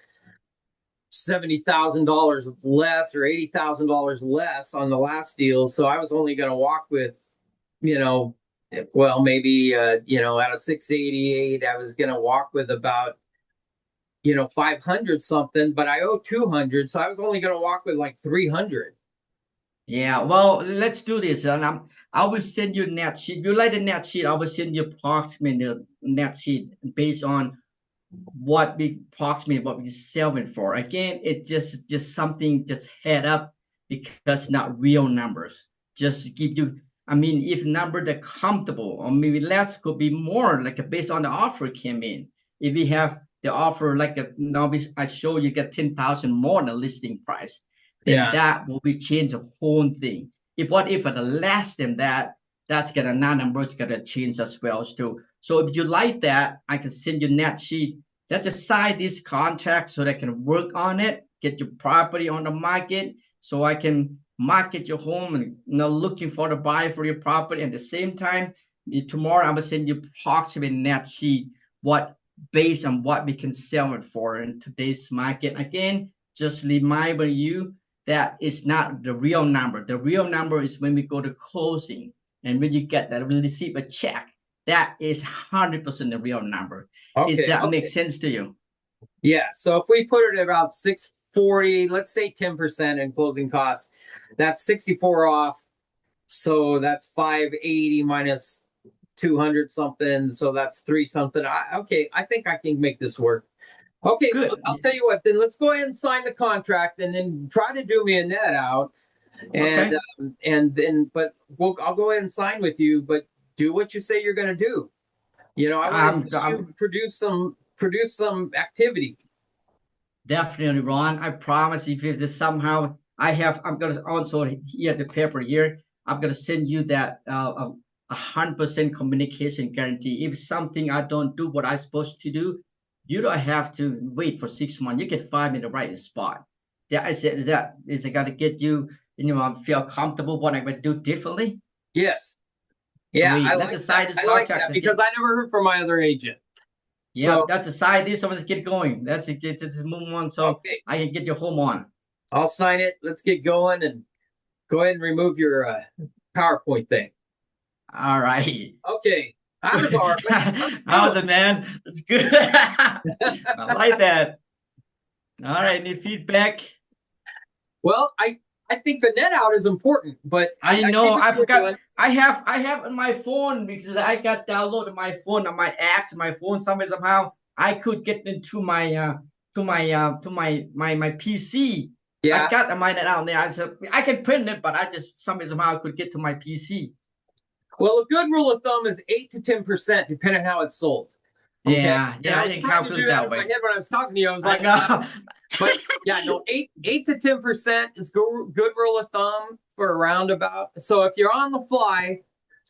$70,000 less or $80,000 less on the last deal. So I was only gonna walk with, you know, well, maybe out of 688, I was gonna walk with about 500 something, but I owe 200, so I was only gonna walk with like 300. Yeah, well, let's do this. And I will send you a net sheet. You like the net sheet, I will send you approximately net sheet based on what we sell it for. Again, it's just something just head up because not real numbers. Just give you, I mean, if number that comfortable or maybe less could be more like based on the offer came in. If we have the offer like now I show you get 10,000 more than the listing price, then Yeah. that will be change the whole thing. If the less than that, that's gonna numbers gonna change as well too. So if you like that, I can send you net sheet. Just sign this contract so that I can work on it, get your property on the market, so I can market your home and looking for the buyer for your property. At the same time, tomorrow I will send you approximate net sheet what based on what we can sell it for in today's market. Again, just remind you that it's not the real number. The real number is when we go to closing and when you get that, we receive a check. That is 100% the real number. Okay. Does that Okay. make sense to you? Yeah. So if we put it at about 640, let's say 10% in closing costs, that's 64 off. So that's 580 minus 200 something. So that's 3 something. Okay. I think I can make this work. Okay. Good. I'll tell you what, then let's go ahead and sign the contract and then try to do me a net out. And Okay. then, but I'll go ahead and sign with you, but do what you say you're going to do. I want to see you produce some activity. Definitely, Ron. I promise if it is somehow I'm gonna also here the paper here. I'm gonna send you that 100% communication guarantee. If something I don't do what I'm supposed to do, you don't have to wait for 6 months. You can find me the right spot. I said that is got to get you, feel comfortable what I'm gonna do differently. Yes. Yeah, Great. I Let's like decide that. this I like contract. that because I never heard from my other agent. Yeah, So that's a side deal. So let's get going. Let's move on so okay, I can get your home on. I'll sign it. Let's get going and go ahead and remove your PowerPoint thing. All right. Okay, that was hard. How was it, man? It's good. I like that. All right, any feedback? Well, I think the net out is important, but I see know what I you were forgot. doing. I have on my phone because I got downloaded my phone on my apps, my phone somehow I could get into my my PC. I Yeah. got mine out there. I said I can print it, but I just somehow could get to my PC. Well, a good rule of thumb is 8 to 10%, depending on how it's sold. Okay. Yeah, And yeah, I I was didn't trying to calculate do that that in my way. head when I was talking to you. I was I like, know. but yeah, no, 8 to 10% is good rule of thumb for a roundabout. So if you're on the fly,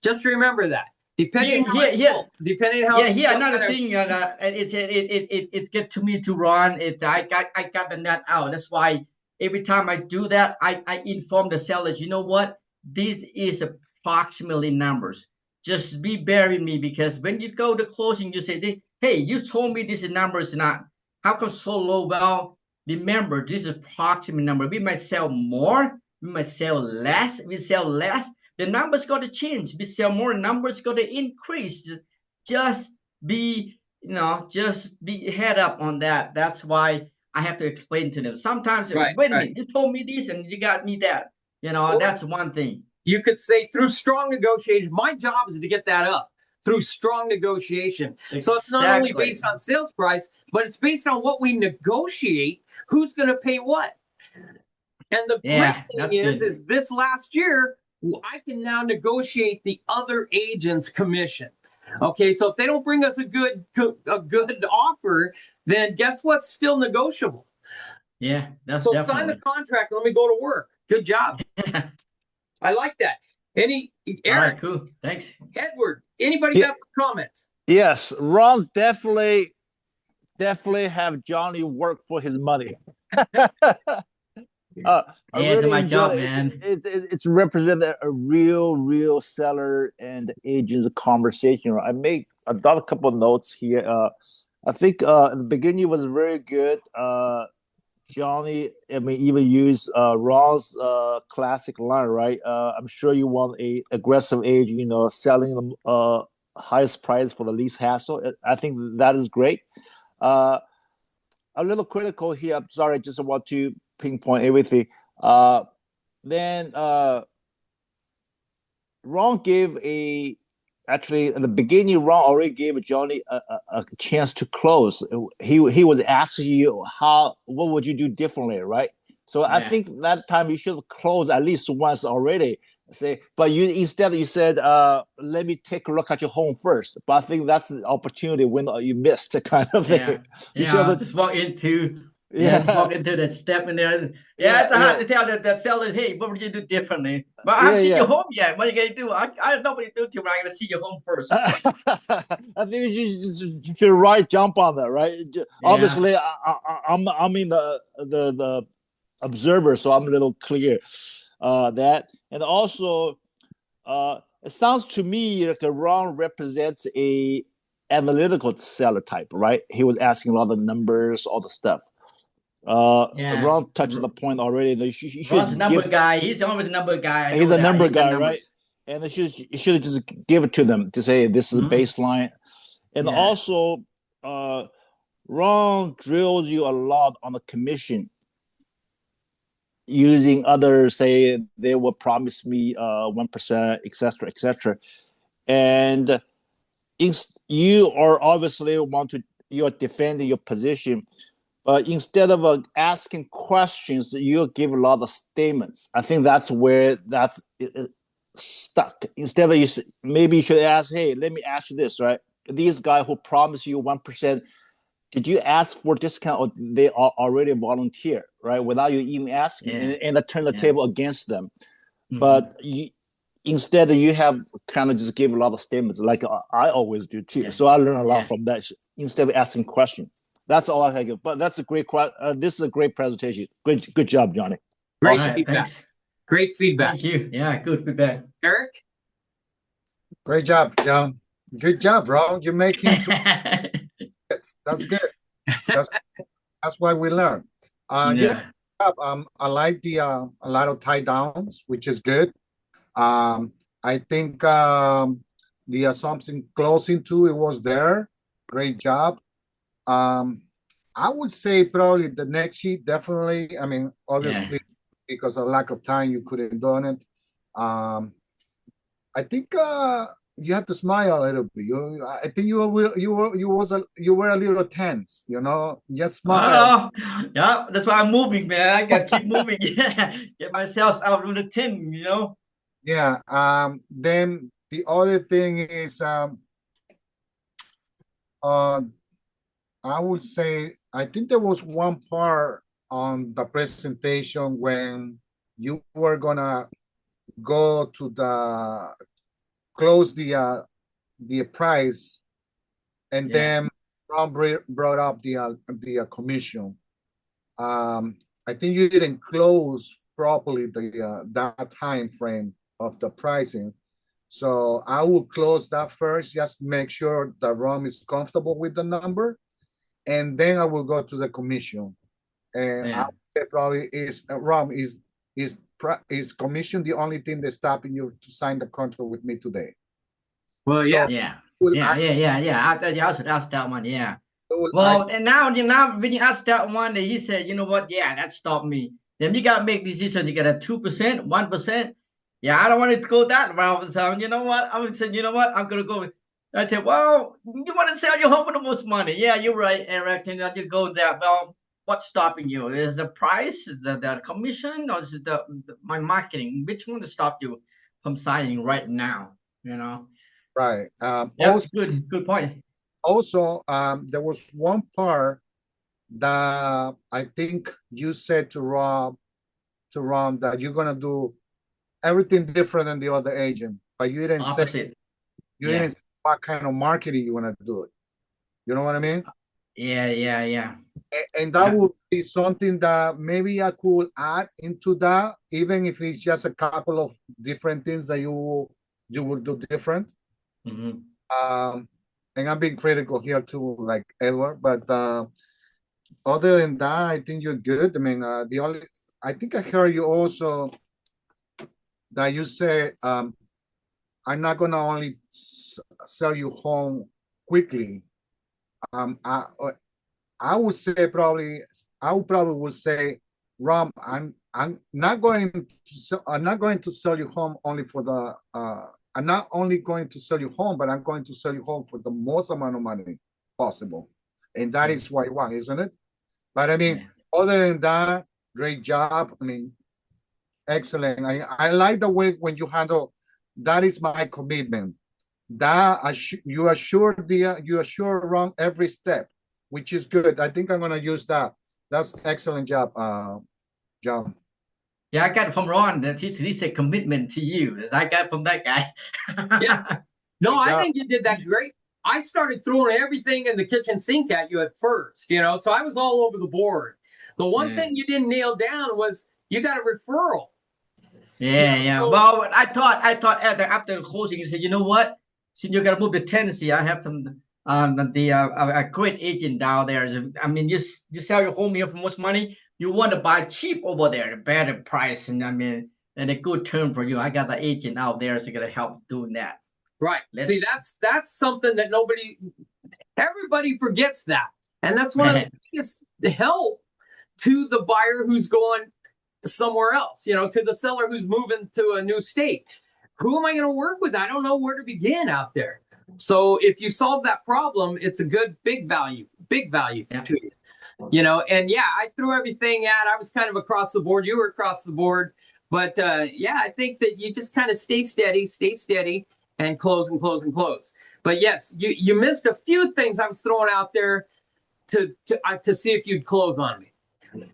just remember that. Depending how it's full, depending how Here what another kind of, thing, it get to me to run. I got the net out. That's why every time I do that, I inform the sellers. You know what? This is approximately numbers. Just be bear with me, because when you go to closing, you say, "Hey, you told me this number is not. How come so low?" Well, remember, this is approximate number. We might sell more. We might sell less. We sell less, the numbers got to change. We sell more, numbers got to increase. Just be, just be head up on that. That's why I have to explain to them. Sometimes, right, wait a right. minute, you told me this and you got me that. Or That's one thing. you could say through strong negotiation. My job is to get that up through strong negotiation. So it's not only Exactly. based on sales price, but it's based on what we negotiate, who's going to pay what. And the Yeah, great that's thing good. is this last year, I can now negotiate the other agent's commission. Okay, so if they don't bring us a good offer, then guess what's still negotiable. Yeah, that's So sign the definitely. contract. Let me go to work. Good job. I like that. All Eric, right, cool. Thanks. Edward, anybody Yeah. got some comments? Yes, Ron definitely have Johnny work for his money. I Yeah, it's really my enjoy job, it. man. It's represented a real seller and agent's conversation. I made a couple of notes here. I think in the beginning was very good. Johnny, I mean, even use Ron's classic line, right? I'm sure you want a aggressive agent, selling them highest price for the least hassle. I think that is great. Uh, a little critical here. I'm sorry, I just want to pinpoint everything. Then Ron gave actually in the beginning, Ron already gave Johnny a chance to close. He was asking you what would you do differently, right? So I think that time you should close at least once already. But instead you said, let me take a look at your home first. But I think that's the opportunity when you missed kind of thing. Just walk into. Yeah, just walk into that step in there. yeah, It's hard to tell that sellers, hey, what would you do differently? But I haven't yeah, seen yeah. your home yet. What are you gonna do? I don't know what you do till I'm gonna see your home first. I think you should right jump on that, right? Obviously, I'm in the observer, so I'm a little clear that, and also it sounds to me like Ron represents a analytical seller type, right? He was asking a lot of numbers, all the stuff. Ron touched the point already. You should Ron's a just number guy. He's always a number guy. I he's know the that. number He's the guy, right? numbers. And you should just give it to them to say this is a baseline. And also, Ron drills you a lot on the commission, using others say they will promise me 1%, etc. And you are obviously you're defending your position, but instead of asking questions, you give a lot of statements. I think that's where that's stuck. Instead of maybe you should ask, hey, let me ask you this, right? These guys who promise you 1%, did you ask for discount or they are already volunteer, right? Without you even asking, and turn the table against them. But instead, you have kind of just give a lot of statements, like I always do too. So I learn a lot from that instead of asking questions. That's all I think. But that's a great this is a great presentation. Good job, Johnny. Great Awesome. feedback. Thanks. Great feedback. Thank you. Yeah, good feedback. Eric? Great job, John. Good job, bro. You're making that's good. That's why we learn. I like the a lot of tie downs, which is good. I think the assumption closing too, it was there. Great job. I would say probably the next sheet, definitely. I mean, obviously, because of lack of time, you couldn't done it. I think you have to smile a little bit. I think you were a little tense. Just smile. Yeah, that's why I'm moving, man. I gotta keep moving. Get myself out of the tin. Yeah. Then the other thing is I would say I think there was one part on the presentation when you were gonna go to the close the price, and then Ron brought up the commission. I think you didn't close properly that time frame of the pricing. So I will close that first, just make sure the Ron is comfortable with the number, and then I will go to the commission. And I would say probably is Ron is commission the only thing that's stopping you to sign the contract with me today? Well, Yeah. I should ask that one. Yeah. Well, and now when you ask that one, then you said, you know what? Yeah, that stopped me. Then you gotta make decision. You got a 2%, 1%. Yeah, I don't want to go that route. So you know what? I would say, you know what? I'm gonna go. I said, well, you want to sell your home for the most money? Yeah, you're right, Eric. And you go there. Well, what's stopping you? Is the price? Is the commission? Or is it my marketing? Which one to stop you from signing right now? You know. Right. Also, good point. Also, there was one part that I think you said to Ron that you're gonna do everything different than the other agent, but you didn't say what kind of marketing you want to do it. You know what I mean? Yeah. And that would be something that maybe I could add into that, even if it's just a couple of different things that you will do different. And I'm being critical here too, like Edward, but other than that, I think you're good. I mean, I think I heard you also that you say, I'm not gonna only sell you home quickly. I would say probably, would say, Rom, I'm not going to sell you home only for the I'm not only going to sell you home, but I'm going to sell you home for the most amount of money possible. And that is what I want, isn't it? But I mean, other than that, great job. I mean, excellent. I like the way when you handle, that is my commitment. That you assure Ron every step, which is good. I think I'm gonna use that. That's excellent job, John. Yeah, I got it from Ron. He said commitment to you. As I got from that guy. Yeah. No, I think you did that great. I started throwing everything in the kitchen sink at you at first, so I was all over the board. The one thing you didn't nail down was you got a referral. Yeah. So, well, I thought after the closing, you said, you know what? Since you're gonna move to Tennessee, I have some a great agent down there. I mean, you sell your home here for much money. You want to buy cheap over there, a better price, and I mean, and a good term for you. I got the agent out there, so gonna help doing that. Right. See, that's something that everybody forgets that, and that's one of the biggest help to the buyer who's going somewhere else. To the seller who's moving to a new state. Who am I going to work with? I don't know where to begin out there. So if you solve that problem, it's a good big value to you. And I threw everything at. I was kind of across the board. You were across the board, but I think that you just kind of stay steady, and close and close and close. But yes, you missed a few things I was throwing out there to see if you'd close on me.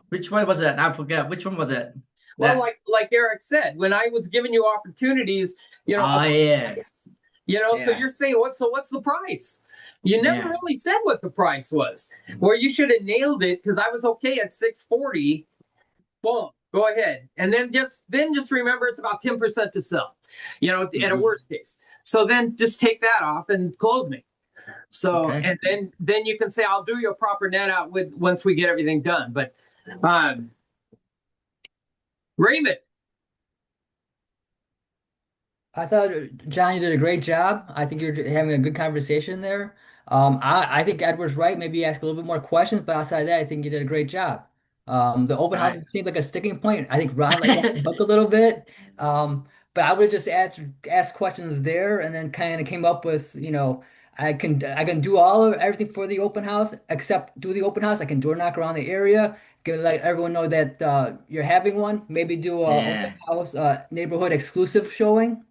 Which one was it? I forget. Which one was it? Well, like Eric said, when I was giving you opportunities, price, so you're saying what's the price? You never really said what the price was. Where you should have nailed it, because I was okay at 640. Boom, go ahead, and then just remember it's about 10% to sell. At a worst case. So then just take that off and close me. So and then you can say I'll do you a proper net out once we get everything done. But Raymond. I thought, John, you did a great job. I think you're having a good conversation there. I think Edward's right. Maybe ask a little bit more questions, but outside of that, I think you did a great job. The open house seemed like a sticking point. I think Ron let the book a little bit. But I would just ask questions there, and then kind of came up with, I can do everything for the open house except do the open house. I can door knock around the area, let everyone know that you're having one. Maybe do a open house neighborhood exclusive showing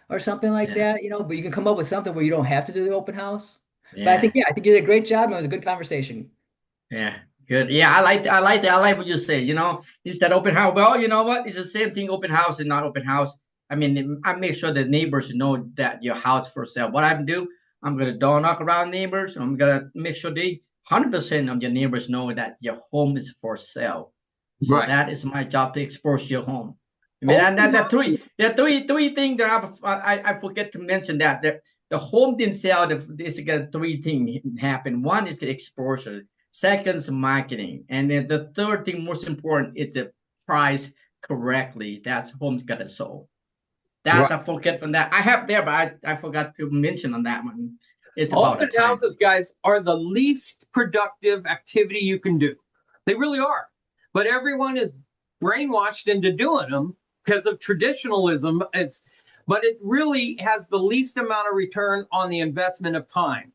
or something like that. But you can come up with something where you don't have to do the open house. But I think, Yeah. yeah, I think you did a great job. And it was a good conversation. Yeah, good. Yeah, I like what you say. You know, instead open house. Well, you know what? It's the same thing. Open house and not open house. I mean, I make sure the neighbors know that your house for sale. What I do, I'm gonna door knock around neighbors. I'm gonna make sure they 100% of your neighbors know that your home is for sale. So Right. that is my job to expose your home. I mean, and Open that houses. three things that I forget to mention that the home didn't sell. There's got three things happen. One is the exposure. Second is marketing, and then the third thing, most important, is the price correctly. That's home's got it sold. That's Right. I forget on that. I have there, but I forgot to mention on that one. It's about the Open time. houses, guys, are the least productive activity you can do. They really are. But everyone is brainwashed into doing them because of traditionalism. But it really has the least amount of return on the investment of time.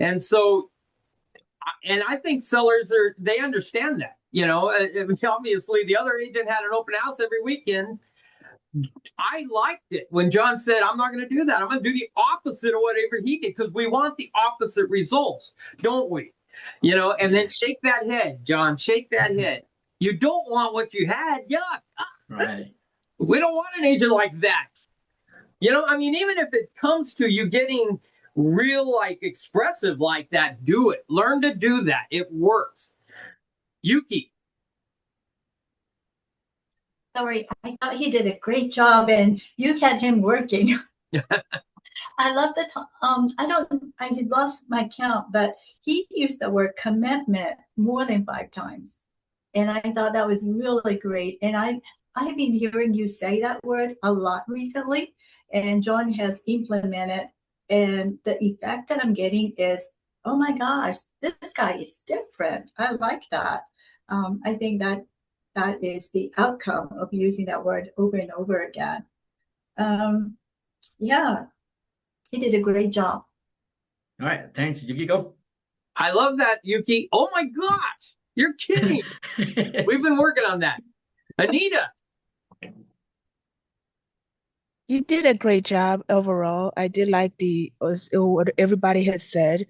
And so, and I think sellers they understand that. Obviously the other agent had an open house every weekend. I liked it when John said, I'm not going to do that. I'm going to do the opposite of whatever he did because we want the opposite results, don't we? And then shake that head, John, shake that head. You don't want what you had. Yuck. Right. We don't want an agent like that. Even if it comes to you getting real, like expressive like that, do it. Learn to do that. It works. Yuki. Sorry, I thought he did a great job, and you had him working. I love I lost my count, but he used the word commitment more than 5 times, and I thought that was really great. And I've been hearing you say that word a lot recently, and John has implemented, and the effect that I'm getting is, oh my gosh, this guy is different. I like that. I think that is the outcome of using that word over and over again. Yeah, he did a great job. All right. Thanks. You go. I love that, Yuki. Oh my gosh. You're kidding. We've been working on that. Anita. You did a great job overall. I did like what everybody had said.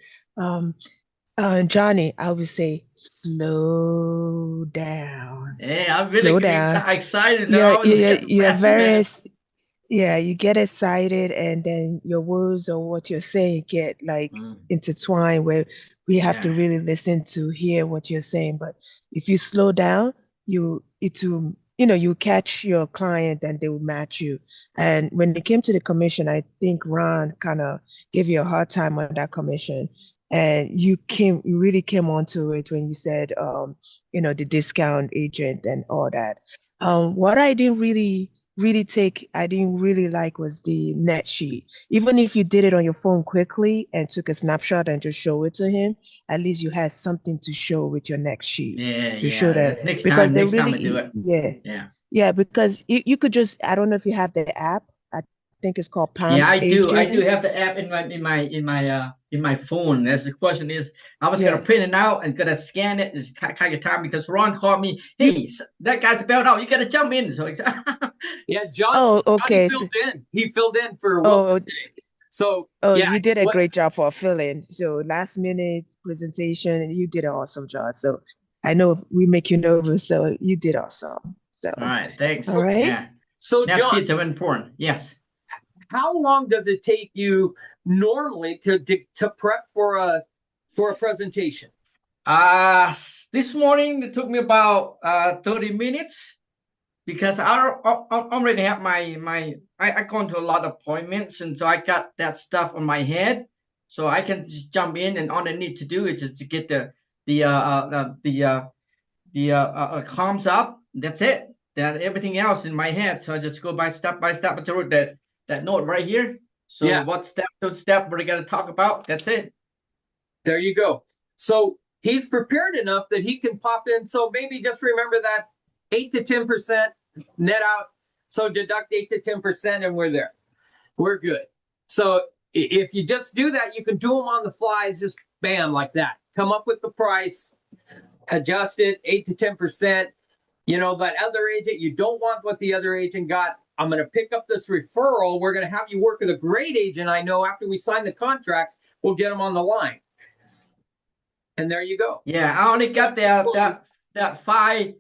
Johnny, I would say slow down. Yeah, I'm Slow really down. excited now. You're I was you're getting you're very fascinated. yeah, you get excited and then your words or what you're saying get like intertwined where we have to Yeah. really listen to hear what you're saying. But if you slow down, you catch your client and they will match you. And when it came to the commission, I think Ron kind of gave you a hard time on that commission. And you really came onto it when you said, the discount agent and all that. What I didn't really like was the net sheet. Even if you did it on your phone quickly and took a snapshot and just show it to him, at least you had something to show with your next sheet to show that That's next because time. they Next time I do really, it. yeah, Yeah. because you could just, I don't know if you have the app. I think it's called Yeah, Palm I do. I do Agent. have the app in my phone. That's the question is, I was gonna Yeah. print it out and gonna scan it. It's kind of time because Ron called me. You, Hey, that guy's bailed out. You gotta jump in. So Yeah, Johnny oh, okay. filled in. He filled in for Wilson Oh, today. So oh, yeah, you did a great job for filling. So last minute presentation, you did an awesome job. So I know we make you nervous, so you did awesome. So, all right, thanks. all right. Yeah. so Net John, sheets are important. Yes. how long does it take you normally to prep for a presentation? This morning it took me about 30 minutes because I already have I gone to a lot of appointments, and so I got that stuff on my head, so I can just jump in, and all I need to do is just to get the comms up. That's it. That everything else in my head. So I just go by step. I wrote that note right here. So Yeah. what step to step we're gonna talk about? That's it. There you go. So he's prepared enough that he can pop in. So maybe just remember that 8 to 10% net out. So deduct 8 to 10% and we're there. We're good. So if you just do that, you can do them on the flies, just bam, like that. Come up with the price, adjust it 8 to 10%. That other agent, you don't want what the other agent got. I'm going to pick up this referral. We're going to have you work with a great agent. I know after we sign the contracts, we'll get them on the line. And there you go. Yeah, I only got that five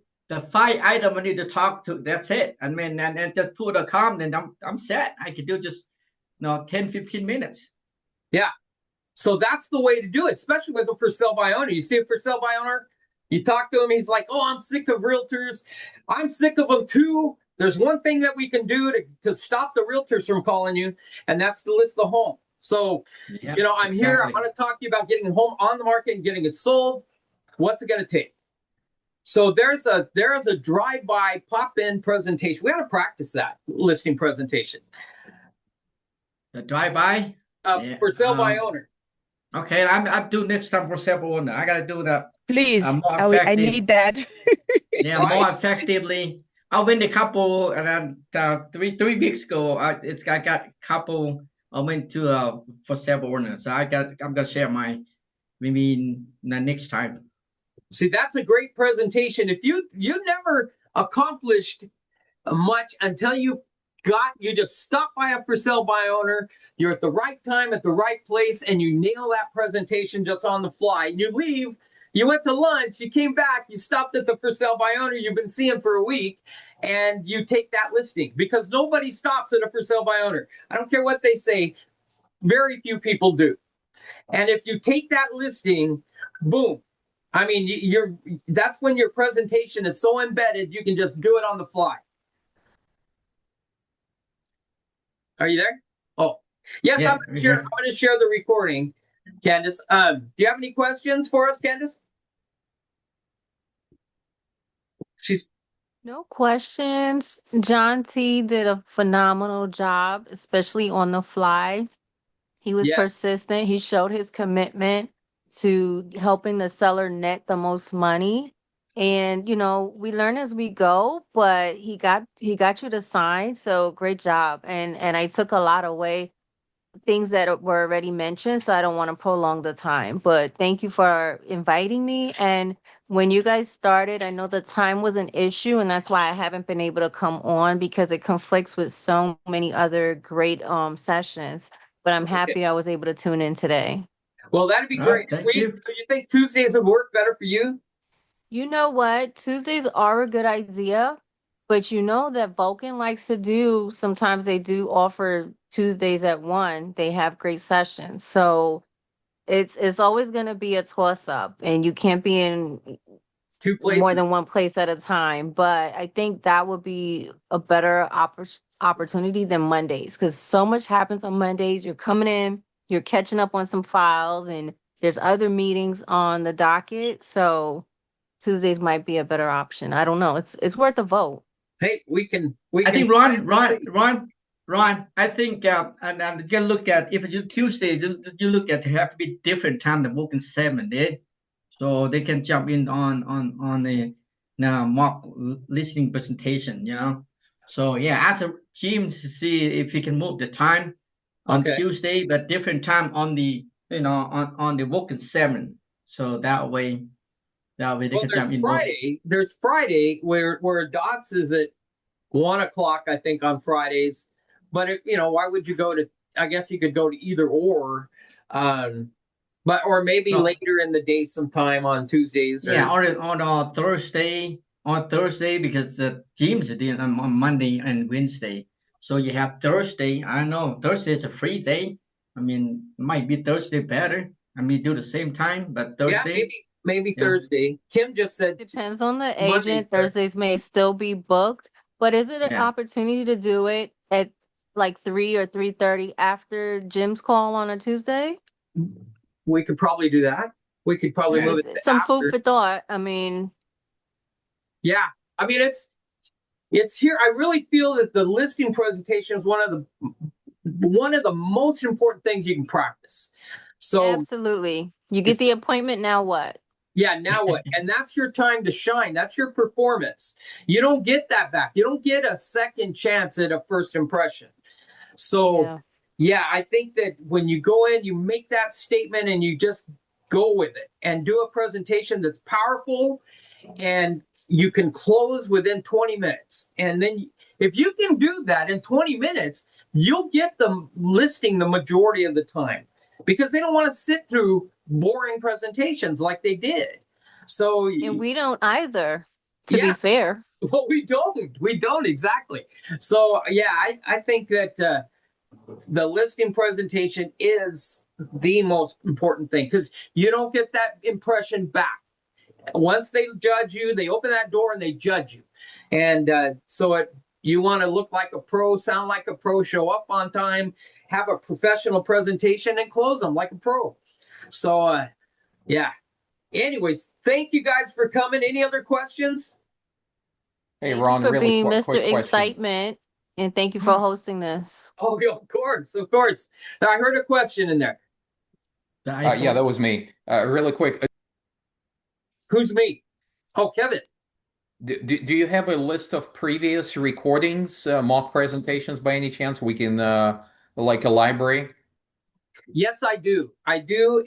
item I need to talk to. That's it. I mean, and just put a comment, and I'm set. I can do just 10, 15 minutes. Yeah. So that's the way to do it, especially with a for sale by owner. You see a for sale by owner, you talk to him, he's like, oh, I'm sick of realtors. I'm sick of them too. There's one thing that we can do to stop the realtors from calling you, and that's to list the home. So, I'm here. I want to talk to you about getting the home on the market and getting it sold. What's it going to take? So there's a drive-by pop-in presentation. We got to practice that listing presentation. The drive-by? For sale by owner. Okay, I'm doing next time for sale by owner. I got to do that. Please, I need that. Yeah, right. More effectively. I went a couple, and then 3 weeks ago, I got a couple. I went to for sale by owner. So I'm gonna share maybe the next time. See, that's a great presentation. If you never accomplished much until you just stop by a for sale by owner, you're at the right time at the right place, and you nail that presentation just on the fly. And you leave, you went to lunch, you came back, you stopped at the for sale by owner you've been seeing for a week, and you take that listing, because nobody stops at a for sale by owner. I don't care what they say, very few people do. And if you take that listing, boom. I mean, that's when your presentation is so embedded, you can just do it on the fly. Are you there? Oh, yes, yeah, I'm going to share the recording, Candace. Do you have any questions for us, Candace? No questions. John T. did a phenomenal job, especially on the fly. He was persistent. He showed his commitment to helping the seller net the most money. And, we learn as we go, but he got you to sign. So great job. And I took a lot away, things that were already mentioned. So I don't want to prolong the time, but thank you for inviting me. And when you guys started, I know the time was an issue, and that's why I haven't been able to come on, because it conflicts with so many other great sessions. But I'm happy I was able to tune in today. Well, that'd be great. Thank you. So you think Tuesdays would work better for you? You know what? Tuesdays are a good idea, but you know that Vulcan likes to do, sometimes they do offer Tuesdays at 1. They have great sessions. So it's always going to be a toss up, and you can't be in 2 places, more than one place at a time. But I think that would be a better opportunity than Mondays, because so much happens on Mondays. You're coming in, you're catching up on some files, and there's other meetings on the docket. So Tuesdays might be a better option. I don't know. It's worth a vote. Hey, we can. I think Ron. I think and you look at, if you Tuesday, you look at, have to be different time than working 7 days, so they can jump in on the mock listening presentation. So ask Jim to see if he can move the time on Tuesday, but different time on the on the working 7. So that way. They can jump in. There's Friday where Dots is at 1 o'clock, I think, on Fridays. But why would you go to? I guess you could go to either or, or maybe later in the day sometime on Tuesdays. On Thursday. On Thursday, because the gyms are on Monday and Wednesday. So you have Thursday. I don't know. Thursday is a free day. I mean, might be Thursday better. I mean, do the same time, but Thursday. Yeah, maybe Thursday. Kim just said depends on the agent. Thursdays may still be booked, but is it an opportunity to do it at like 3 or 3:30 after Jim's call on a Tuesday? We could probably do that. We could probably move it to some after. food for thought. I mean, it's here. I really feel that the listing presentation is one of the most important things you can practice. So absolutely, you get the appointment. Now what? Yeah, now what? And that's your time to shine. That's your performance. You don't get that back. You don't get a second chance at a first impression. So, I think that when you go in, you make that statement and you just go with it and do a presentation that's powerful, and you can close within 20 minutes. And then If you can do that in 20 minutes, you'll get them listing the majority of the time because they don't want to sit through boring presentations like they did. So, And we don't either, to yeah. be fair. Well, we don't exactly. So, yeah, I think that the listing presentation is the most important thing because you don't get that impression back. Once they judge you, they open that door and they judge you. And you want to look like a pro, sound like a pro, show up on time, have a professional presentation, and close them like a pro. So, yeah. Anyways, thank you guys for coming. Any other questions? Hey, Thank Ron, you for really being quick Mr. question. Excitement, and thank you for hosting this. Oh, yeah, of course. I heard a question in there. Yeah, that was me. Really quick, Who's me? Oh, Kevin. do you have a list of previous recordings, mock presentations by any chance? We can, like a library? Yes, I do.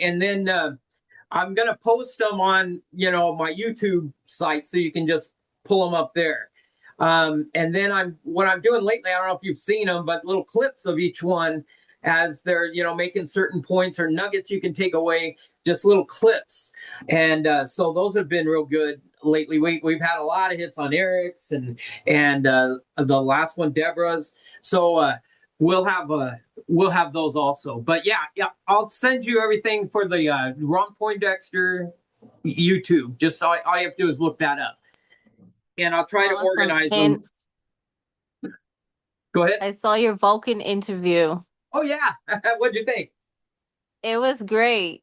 And then I'm going to post them on, my YouTube site so you can just pull them up there. And then what I'm doing lately, I don't know if you've seen them, but little clips of each one as they're, making certain points or nuggets you can take away, just little clips. And so those have been real good lately. We've had a lot of hits on Eric's and the last one, Deborah's. So we'll have those also. But yeah, I'll send you everything for the Ron Poindexter YouTube. Just all you have to do is look that up. And I'll try to organize them. Go ahead. I saw your Vulcan interview. Oh, yeah. What'd you think? It was great.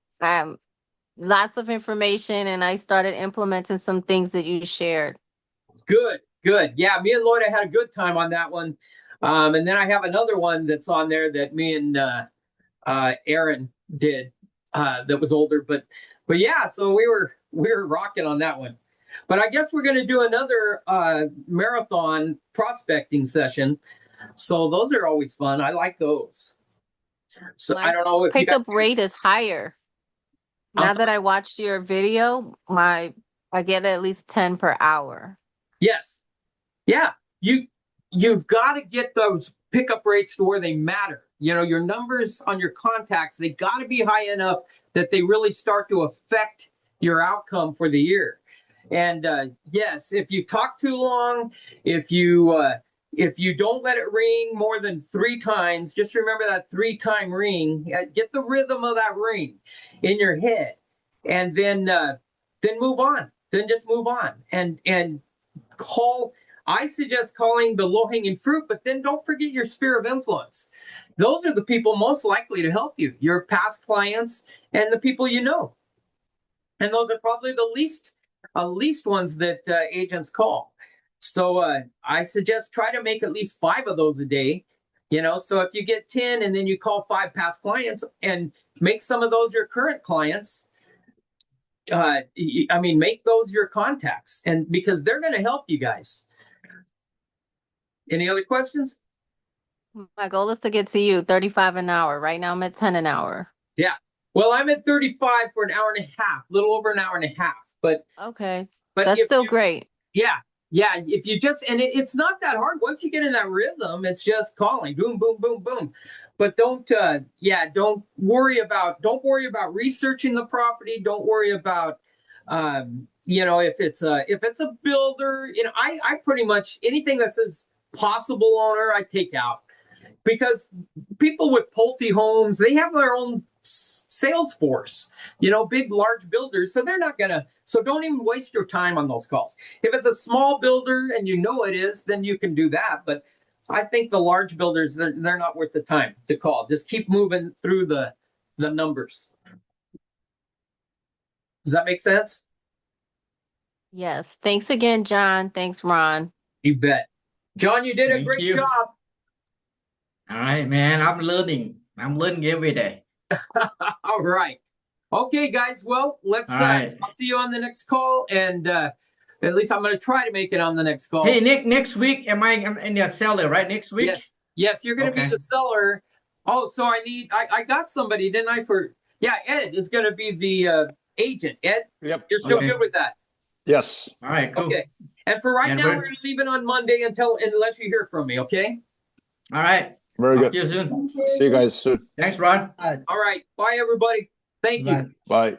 Lots of information, and I started implementing some things that you shared. Good. Yeah, me and Lloyd had a good time on that one. And then I have another one that's on there that me and Aaron did that was older. But yeah, so we were rocking on that one. But I guess we're going to do another marathon prospecting session. So those are always fun. I like those. So I don't know if pickup rate is higher. Now that I watched your video, I get at least 10 per hour. Yes. Yeah. You've got to get those pickup rates to where they matter. Your numbers on your contacts, they got to be high enough that they really start to affect your outcome for the year. And yes, if you talk too long, if you don't let it ring more than 3 times, just remember that 3-time ring. Get the rhythm of that ring in your head, and then move on. Then just move on and call. I suggest calling the low-hanging fruit, but then don't forget your sphere of influence. Those are the people most likely to help you, your past clients and the people you know. And those are probably the least ones that agents call. So I suggest try to make at least 5 of those a day. So if you get 10 and then you call 5 past clients and make some of those your current clients, make those your contacts, and because they're going to help you guys. Any other questions? My goal is to get to you 35 an hour. Right now I'm at 10 an hour. Yeah. Well, I'm at 35 for an hour and a half, a little over an hour and a half. But okay. But that's still great. Yeah. Yeah. If you just, and it's not that hard. Once you get in that rhythm, it's just calling, boom, boom, boom, boom. But don't worry about researching the property. Don't worry about, if it's a builder, I pretty much anything that says possible owner, I take out, because people with Pulte homes, they have their own sales force, big, large builders. So they're not so don't even waste your time on those calls. If it's a small builder and it is, then you can do that. But I think the large builders, they're not worth the time to call. Just keep moving through the numbers. Does that make sense? Yes. Thanks again, John. Thanks, Ron. You bet. John, you did a great job. All right, man. I'm learning every day. All right. Okay, guys. Well, let's. I'll see you on the next call, and at least I'm going to try to make it on the next call. Hey, Nick. Next week, I'm in the seller, right? Next week. Yes. You're going to be the seller. Oh, so I got somebody, didn't I? Ed is going to be the agent. Ed. Yep. You're still good with that? Yes. All right. Cool. Okay. And for right And now, we're going to leave it on Monday unless you hear from me, okay? All right. Very Talk good. to you soon. See you guys soon. Thanks, Ron. All right. Bye, everybody. Thank you. Right. Bye.